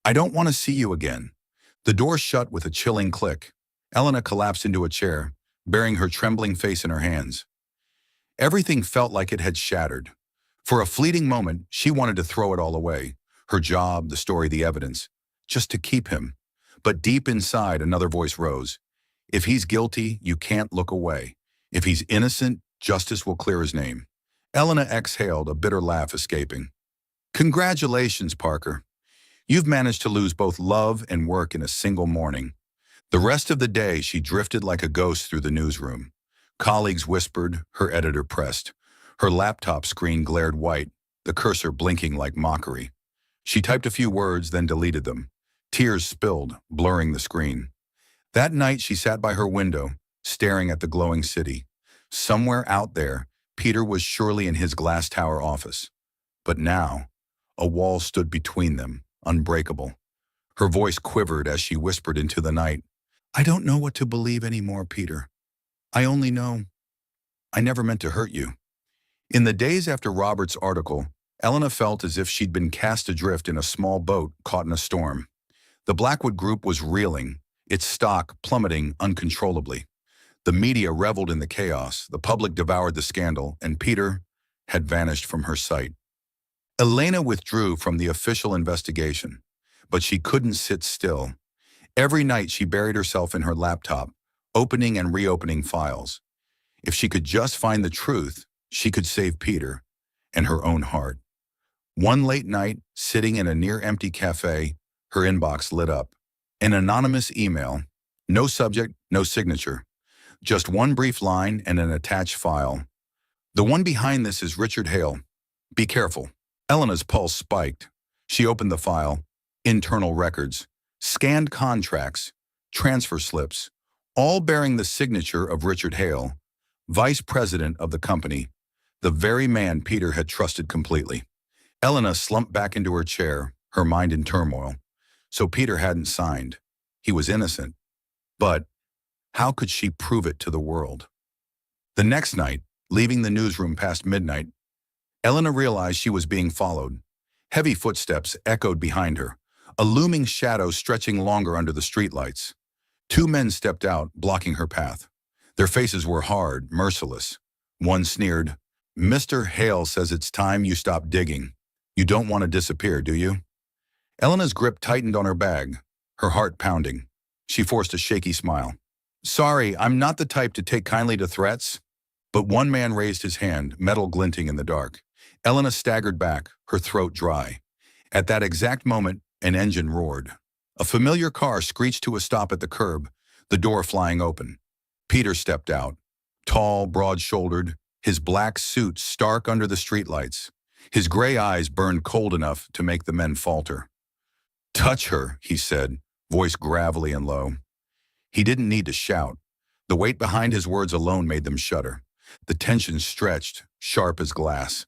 I don't want to see you again. The door shut with a chilling click. Elena collapsed into a chair, burying her trembling face in her hands. Everything felt like it had shattered. For a fleeting moment, she wanted to throw it all away. Her job, the story, the evidence, just to keep him. But deep inside, another voice rose. If he's guilty, you can't look away. If he's innocent, justice will clear his name. Elena exhaled, a bitter laugh escaping. Congratulations, Parker. You've managed to lose both love and work in a single morning. The rest of the day, she drifted like a ghost through the newsroom. Colleagues whispered, her editor pressed. Her laptop screen glared white, the cursor blinking like mockery. She typed a few words, then deleted them. Tears spilled, blurring the screen. That night, she sat by her window, staring at the glowing city. Somewhere out there, Peter was surely in his glass tower office. But now, a wall stood between them, unbreakable. Her voice quivered as she whispered into the night. I don't know what to believe anymore, Peter. I only know I never meant to hurt you. In the days after Robert's article, Elena felt as if she'd been cast adrift in a small boat caught in a storm. The Blackwood Group was reeling, its stock plummeting uncontrollably. The media reveled in the chaos, the public devoured the scandal, and Peter had vanished from her sight. Elena withdrew from the official investigation, but she couldn't sit still. Every night she buried herself in her laptop, opening and reopening files. If she could just find the truth, she could save Peter and her own heart. One late night, sitting in a near-empty cafe, her inbox lit up. An anonymous email. No subject, no signature. Just one brief line and an attached file. The one behind this is Richard Hale. Be careful. Elena's pulse spiked. She opened the file. Internal records. Scanned contracts. Transfer slips. All bearing the signature of Richard Hale, vice president of the company, the very man Peter had trusted completely. Elena slumped back into her chair, her mind in turmoil. So Peter hadn't signed. He was innocent. But how could she prove it to the world? The next night, leaving the newsroom past midnight, Elena realized she was being followed. Heavy footsteps echoed behind her, a looming shadow stretching longer under the streetlights. Two men stepped out, blocking her path. Their faces were hard, merciless. One sneered, Mr. Hale says it's time you stop digging. You don't want to disappear, do you? Elena's grip tightened on her bag, her heart pounding. She forced a shaky smile. Sorry, I'm not the type to take kindly to threats. But one man raised his hand, metal glinting in the dark. Elena staggered back, her throat dry. At that exact moment, an engine roared. A familiar car screeched to a stop at the curb, the door flying open. Peter stepped out, tall, broad-shouldered, his black suit stark under the streetlights. His gray eyes burned cold enough to make the men falter. Touch her, he said, voice gravelly and low. He didn't need to shout. The weight behind his words alone made them shudder. The tension stretched, sharp as glass.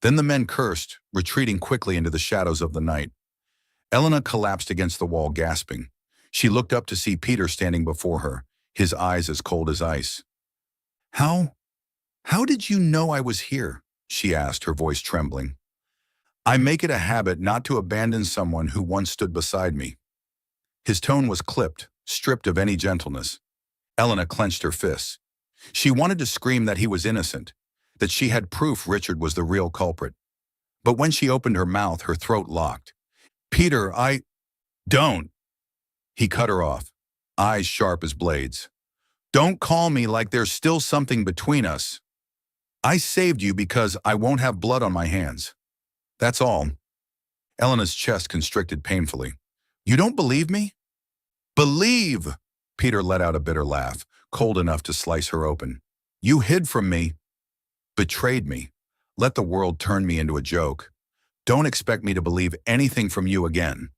Then the men cursed, retreating quickly into the shadows of the night. Elena collapsed against the wall, gasping. She looked up to see Peter standing before her, his eyes as cold as ice. How? How did you know I was here? She asked, her voice trembling. I make it a habit not to abandon someone who once stood beside me. His tone was clipped, stripped of any gentleness. Elena clenched her fists. She wanted to scream that he was innocent, that she had proof Richard was the real culprit. But when she opened her mouth, her throat locked. Peter, Don't! He cut her off, eyes sharp as blades. Don't call me like there's still something between us. I saved you because I won't have blood on my hands. That's all. Elena's chest constricted painfully. You don't believe me? Believe! Peter let out a bitter laugh, cold enough to slice her open. You hid from me, betrayed me, let the world turn me into a joke. Don't expect me to believe anything from you again.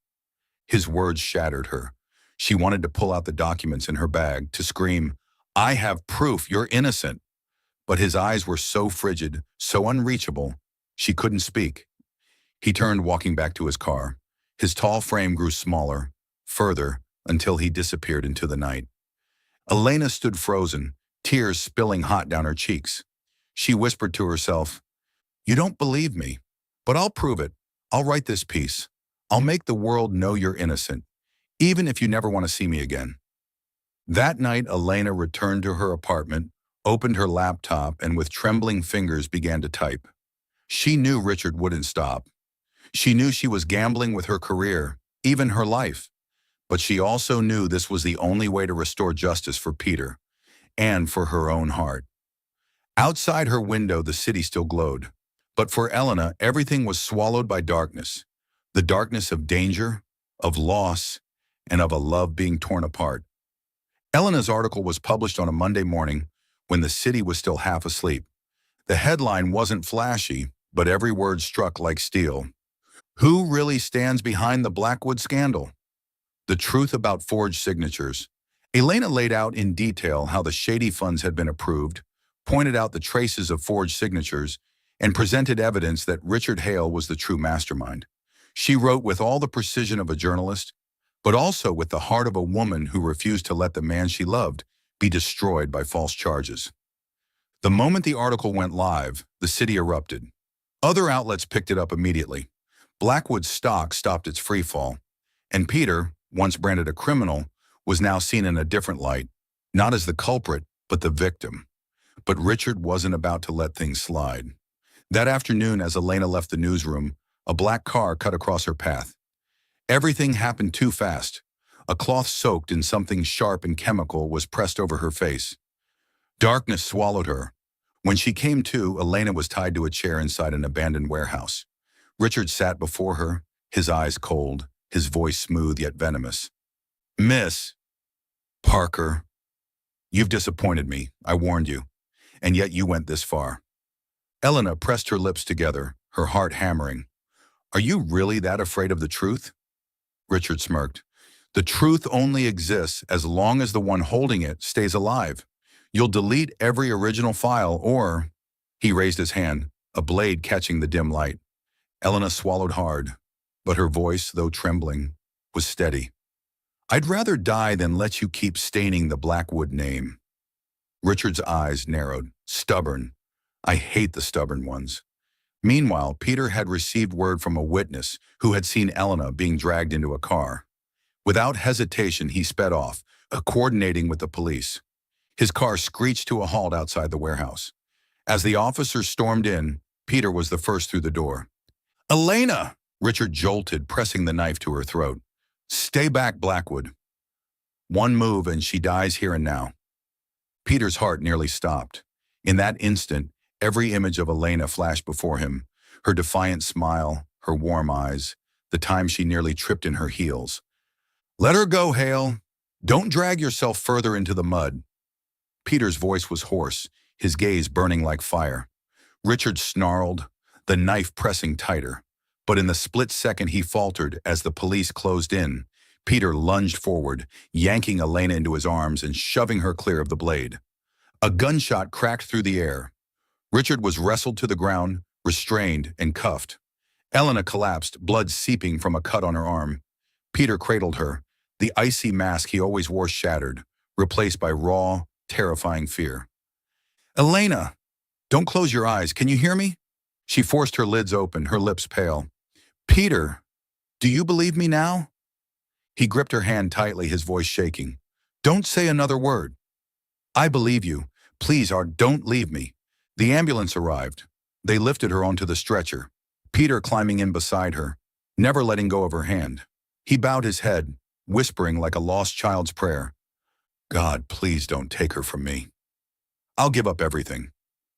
His words shattered her. She wanted to pull out the documents in her bag, to scream, I have proof you're innocent. But his eyes were so frigid, so unreachable, she couldn't speak. He turned, walking back to his car. His tall frame grew smaller, further, until he disappeared into the night. Elena stood frozen, tears spilling hot down her cheeks. She whispered to herself, You don't believe me, but I'll prove it. I'll write this piece. I'll make the world know you're innocent, even if you never want to see me again. That night, Elena returned to her apartment, opened her laptop, and with trembling fingers began to type. She knew Richard wouldn't stop. She knew she was gambling with her career, even her life. But she also knew this was the only way to restore justice for Peter, and for her own heart. Outside her window, the city still glowed. But for Elena, everything was swallowed by darkness. The darkness of danger, of loss, and of a love being torn apart. Elena's article was published on a Monday morning when the city was still half asleep. The headline wasn't flashy, but every word struck like steel. Who really stands behind the Blackwood scandal? The truth about forged signatures. Elena laid out in detail how the shady funds had been approved, pointed out the traces of forged signatures, and presented evidence that Richard Hale was the true mastermind. She wrote with all the precision of a journalist, but also with the heart of a woman who refused to let the man she loved be destroyed by false charges. The moment the article went live, the city erupted. Other outlets picked it up immediately. Blackwood's stock stopped its freefall, and Peter, once branded a criminal, was now seen in a different light, not as the culprit, but the victim. But Richard wasn't about to let things slide. That afternoon, as Elena left the newsroom, a black car cut across her path. Everything happened too fast. A cloth soaked in something sharp and chemical was pressed over her face. Darkness swallowed her. When she came to, Elena was tied to a chair inside an abandoned warehouse. Richard sat before her, his eyes cold, his voice smooth yet venomous. Miss Parker, you've disappointed me, I warned you, and yet you went this far. Elena pressed her lips together, her heart hammering. Are you really that afraid of the truth? Richard smirked. The truth only exists as long as the one holding it stays alive. You'll delete every original file or... He raised his hand, a blade catching the dim light. Elena swallowed hard, but her voice, though trembling, was steady. I'd rather die than let you keep staining the Blackwood name. Richard's eyes narrowed. Stubborn. I hate the stubborn ones. Meanwhile, Peter had received word from a witness who had seen Elena being dragged into a car. Without hesitation, he sped off, coordinating with the police. His car screeched to a halt outside the warehouse. As the officers stormed in, Peter was the first through the door. Elena! Richard jolted, pressing the knife to her throat. Stay back, Blackwood. One move and she dies here and now. Peter's heart nearly stopped. In that instant, every image of Elena flashed before him, her defiant smile, her warm eyes, the time she nearly tripped in her heels. Let her go, Hale. Don't drag yourself further into the mud. Peter's voice was hoarse, his gaze burning like fire. Richard snarled, the knife pressing tighter. But in the split second he faltered as the police closed in, Peter lunged forward, yanking Elena into his arms and shoving her clear of the blade. A gunshot cracked through the air. Richard was wrestled to the ground, restrained and cuffed. Elena collapsed, blood seeping from a cut on her arm. Peter cradled her, the icy mask he always wore shattered, replaced by raw, terrifying fear. "Elena! Don't close your eyes, can you hear me?" She forced her lids open, her lips pale. "Peter, do you believe me now?" He gripped her hand tightly, his voice shaking. "Don't say another word." "I believe you. Please, Art, don't leave me." The ambulance arrived. They lifted her onto the stretcher, Peter climbing in beside her, never letting go of her hand. He bowed his head, whispering like a lost child's prayer. "God, please don't take her from me. I'll give up everything.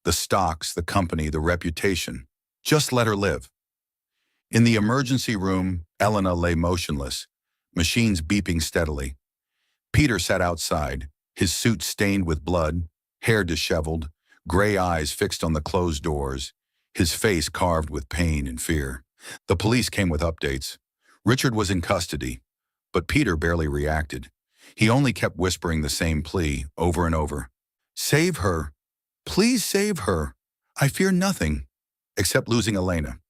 The stocks, the company, the reputation. Just let her live." In the emergency room, Elena lay motionless, machines beeping steadily. Peter sat outside, his suit stained with blood, hair disheveled, gray eyes fixed on the closed doors, his face carved with pain and fear. The police came with updates. Richard was in custody, but Peter barely reacted. He only kept whispering the same plea over and over. "Save her. Please save her. I fear nothing, except losing Elena."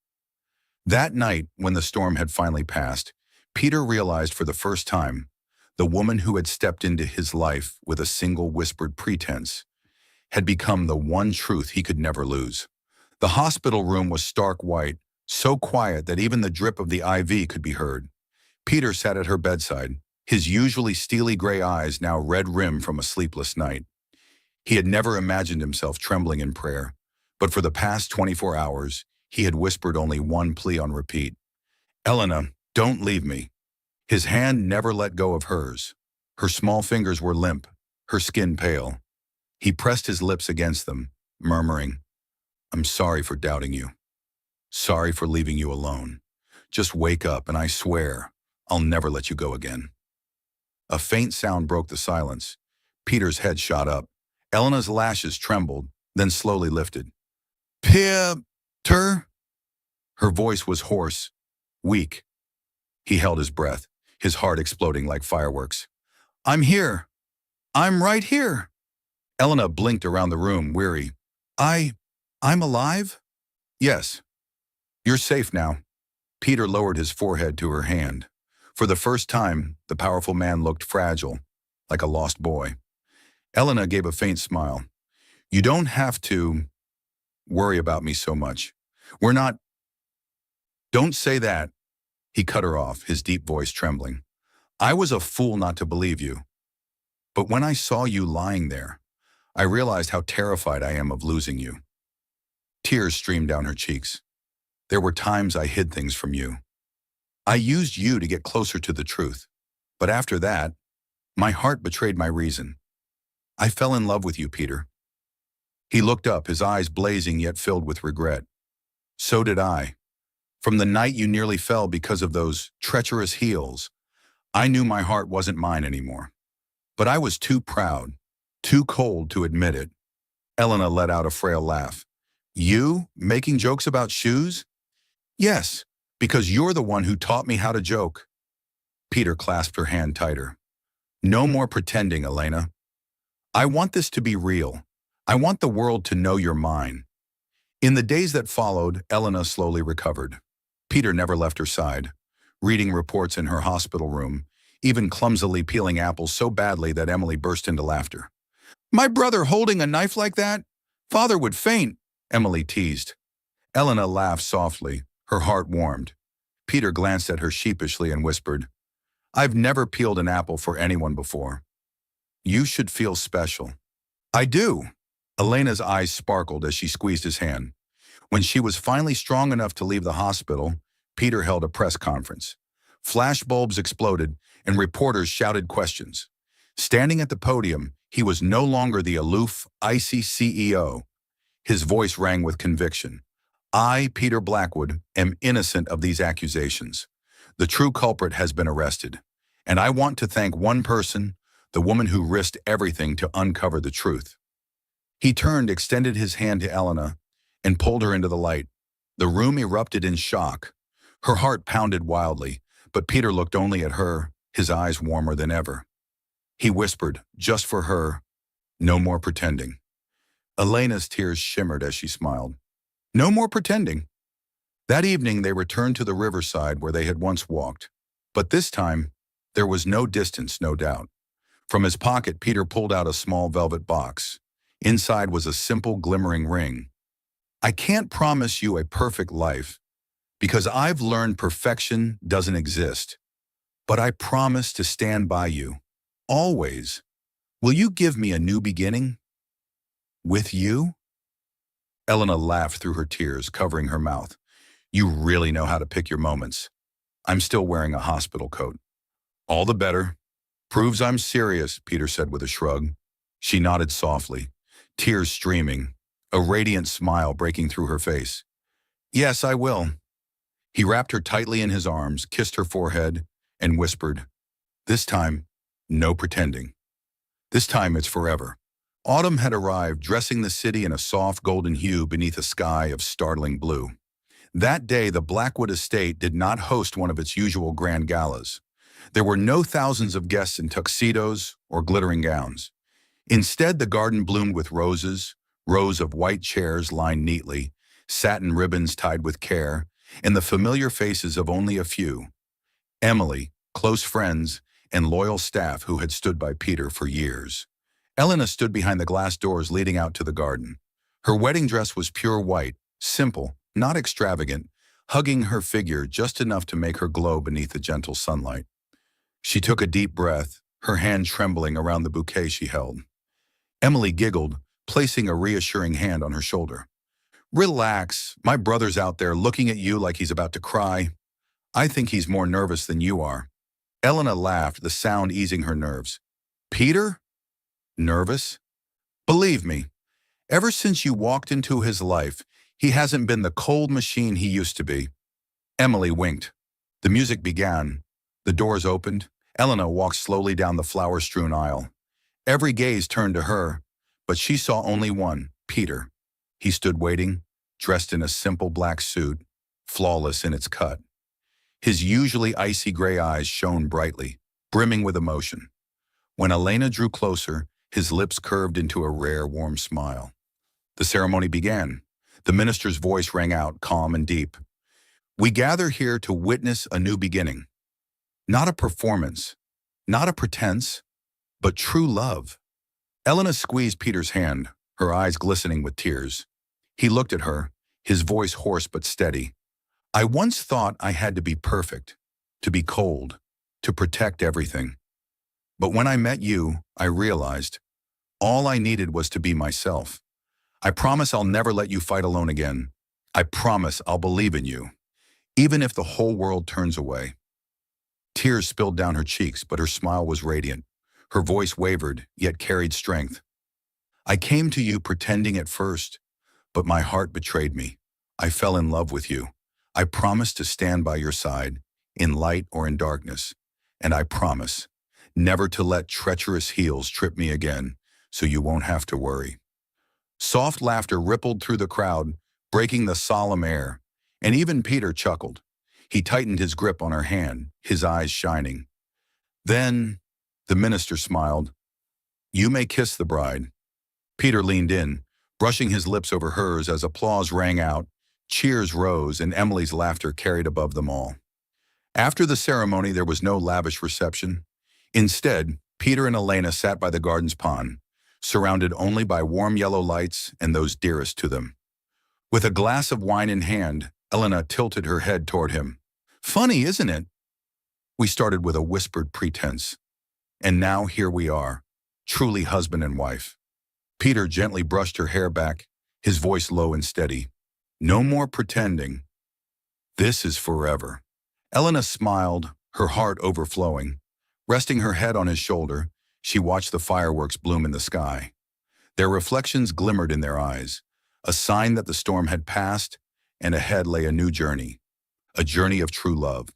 That night, when the storm had finally passed, Peter realized for the first time the woman who had stepped into his life with a single whispered pretense had become the one truth he could never lose. The hospital room was stark white, so quiet that even the drip of the IV could be heard. Peter sat at her bedside, his usually steely gray eyes now red-rimmed from a sleepless night. He had never imagined himself trembling in prayer, but for the past 24 hours, he had whispered only one plea on repeat. "Elena, don't leave me." His hand never let go of hers. Her small fingers were limp, her skin pale. He pressed his lips against them, murmuring, "I'm sorry for doubting you. Sorry for leaving you alone. Just wake up and I swear I'll never let you go again." A faint sound broke the silence. Peter's head shot up. Elena's lashes trembled, then slowly lifted. "Peter?" Her voice was hoarse, weak. He held his breath, his heart exploding like fireworks. "I'm here. I'm right here." Elena blinked around the room, weary. I'm alive?" "Yes. You're safe now." Peter lowered his forehead to her hand. For the first time, the powerful man looked fragile, like a lost boy. Elena gave a faint smile. "You don't have to worry about me so much. We're not—" "Don't say that." He cut her off, his deep voice trembling. "I was a fool not to believe you. But when I saw you lying there, I realized how terrified I am of losing you." Tears streamed down her cheeks. "There were times I hid things from you. I used you to get closer to the truth. But after that, my heart betrayed my reason. I fell in love with you, Peter." He looked up, his eyes blazing yet filled with regret. "So did I. From the night you nearly fell because of those treacherous heels, I knew my heart wasn't mine anymore. But I was too proud, too cold to admit it." Elena let out a frail laugh. "You making jokes about shoes?" "Yes, because you're the one who taught me how to joke." Peter clasped her hand tighter. "No more pretending, Elena. I want this to be real. I want the world to know you're mine." In the days that followed, Elena slowly recovered. Peter never left her side, reading reports in her hospital room, even clumsily peeling apples so badly that Emily burst into laughter. "My brother holding a knife like that? Father would faint," Emily teased. Elena laughed softly, her heart warmed. Peter glanced at her sheepishly and whispered, "I've never peeled an apple for anyone before. You should feel special." "I do." Elena's eyes sparkled as she squeezed his hand. When she was finally strong enough to leave the hospital, Peter held a press conference. Flashbulbs exploded, and reporters shouted questions. Standing at the podium, he was no longer the aloof, icy CEO. His voice rang with conviction. "I, Peter Blackwood, am innocent of these accusations. The true culprit has been arrested. And I want to thank one person, the woman who risked everything to uncover the truth." He turned, extended his hand to Elena, and pulled her into the light. The room erupted in shock. Her heart pounded wildly, but Peter looked only at her, his eyes warmer than ever. He whispered, just for her, no more pretending. Elena's tears shimmered as she smiled. No more pretending. That evening they returned to the riverside where they had once walked. But this time, there was no distance, no doubt. From his pocket, Peter pulled out a small velvet box. Inside was a simple, glimmering ring. I can't promise you a perfect life, because I've learned perfection doesn't exist. But I promise to stand by you. Always. Will you give me a new beginning? With you? Elena laughed through her tears, covering her mouth. You really know how to pick your moments. I'm still wearing a hospital coat. All the better. Proves I'm serious, Peter said with a shrug. She nodded softly, tears streaming, a radiant smile breaking through her face. Yes, I will. He wrapped her tightly in his arms, kissed her forehead, and whispered, this time, no pretending. This time it's forever. Autumn had arrived, dressing the city in a soft golden hue beneath a sky of startling blue. That day, the Blackwood estate did not host one of its usual grand galas. There were no thousands of guests in tuxedos or glittering gowns. Instead, the garden bloomed with roses, rows of white chairs lined neatly, satin ribbons tied with care, and the familiar faces of only a few. Emily, close friends, and loyal staff who had stood by Peter for years. Elena stood behind the glass doors leading out to the garden. Her wedding dress was pure white, simple, not extravagant, hugging her figure just enough to make her glow beneath the gentle sunlight. She took a deep breath, her hand trembling around the bouquet she held. Emily giggled, placing a reassuring hand on her shoulder. Relax, my brother's out there looking at you like he's about to cry. I think he's more nervous than you are. Elena laughed, the sound easing her nerves. Peter? Nervous? Believe me, ever since you walked into his life, he hasn't been the cold machine he used to be. Emily winked. The music began. The doors opened. Elena walked slowly down the flower-strewn aisle. Every gaze turned to her, but she saw only one, Peter. He stood waiting, dressed in a simple black suit, flawless in its cut. His usually icy gray eyes shone brightly, brimming with emotion. When Elena drew closer, his lips curved into a rare, warm smile. The ceremony began. The minister's voice rang out, calm and deep. We gather here to witness a new beginning. Not a performance, not a pretense, but true love. Elena squeezed Peter's hand, her eyes glistening with tears. He looked at her, his voice hoarse but steady. I once thought I had to be perfect, to be cold, to protect everything. But when I met you, I realized all I needed was to be myself. I promise I'll never let you fight alone again. I promise I'll believe in you, even if the whole world turns away. Tears spilled down her cheeks, but her smile was radiant. Her voice wavered, yet carried strength. I came to you pretending at first, but my heart betrayed me. I fell in love with you. I promise to stand by your side, in light or in darkness. And I promise never to let treacherous heels trip me again, so you won't have to worry. Soft laughter rippled through the crowd, breaking the solemn air, and even Peter chuckled. He tightened his grip on her hand, his eyes shining. Then, the minister smiled. You may kiss the bride. Peter leaned in, brushing his lips over hers as applause rang out, cheers rose, and Emily's laughter carried above them all. After the ceremony, there was no lavish reception. Instead, Peter and Elena sat by the garden's pond, surrounded only by warm yellow lights and those dearest to them. With a glass of wine in hand, Elena tilted her head toward him. Funny, isn't it? We started with a whispered pretense, and now here we are, truly husband and wife. Peter gently brushed her hair back, his voice low and steady. No more pretending. This is forever. Elena smiled, her heart overflowing. Resting her head on his shoulder, she watched the fireworks bloom in the sky. Their reflections glimmered in their eyes, a sign that the storm had passed and ahead lay a new journey, a journey of true love.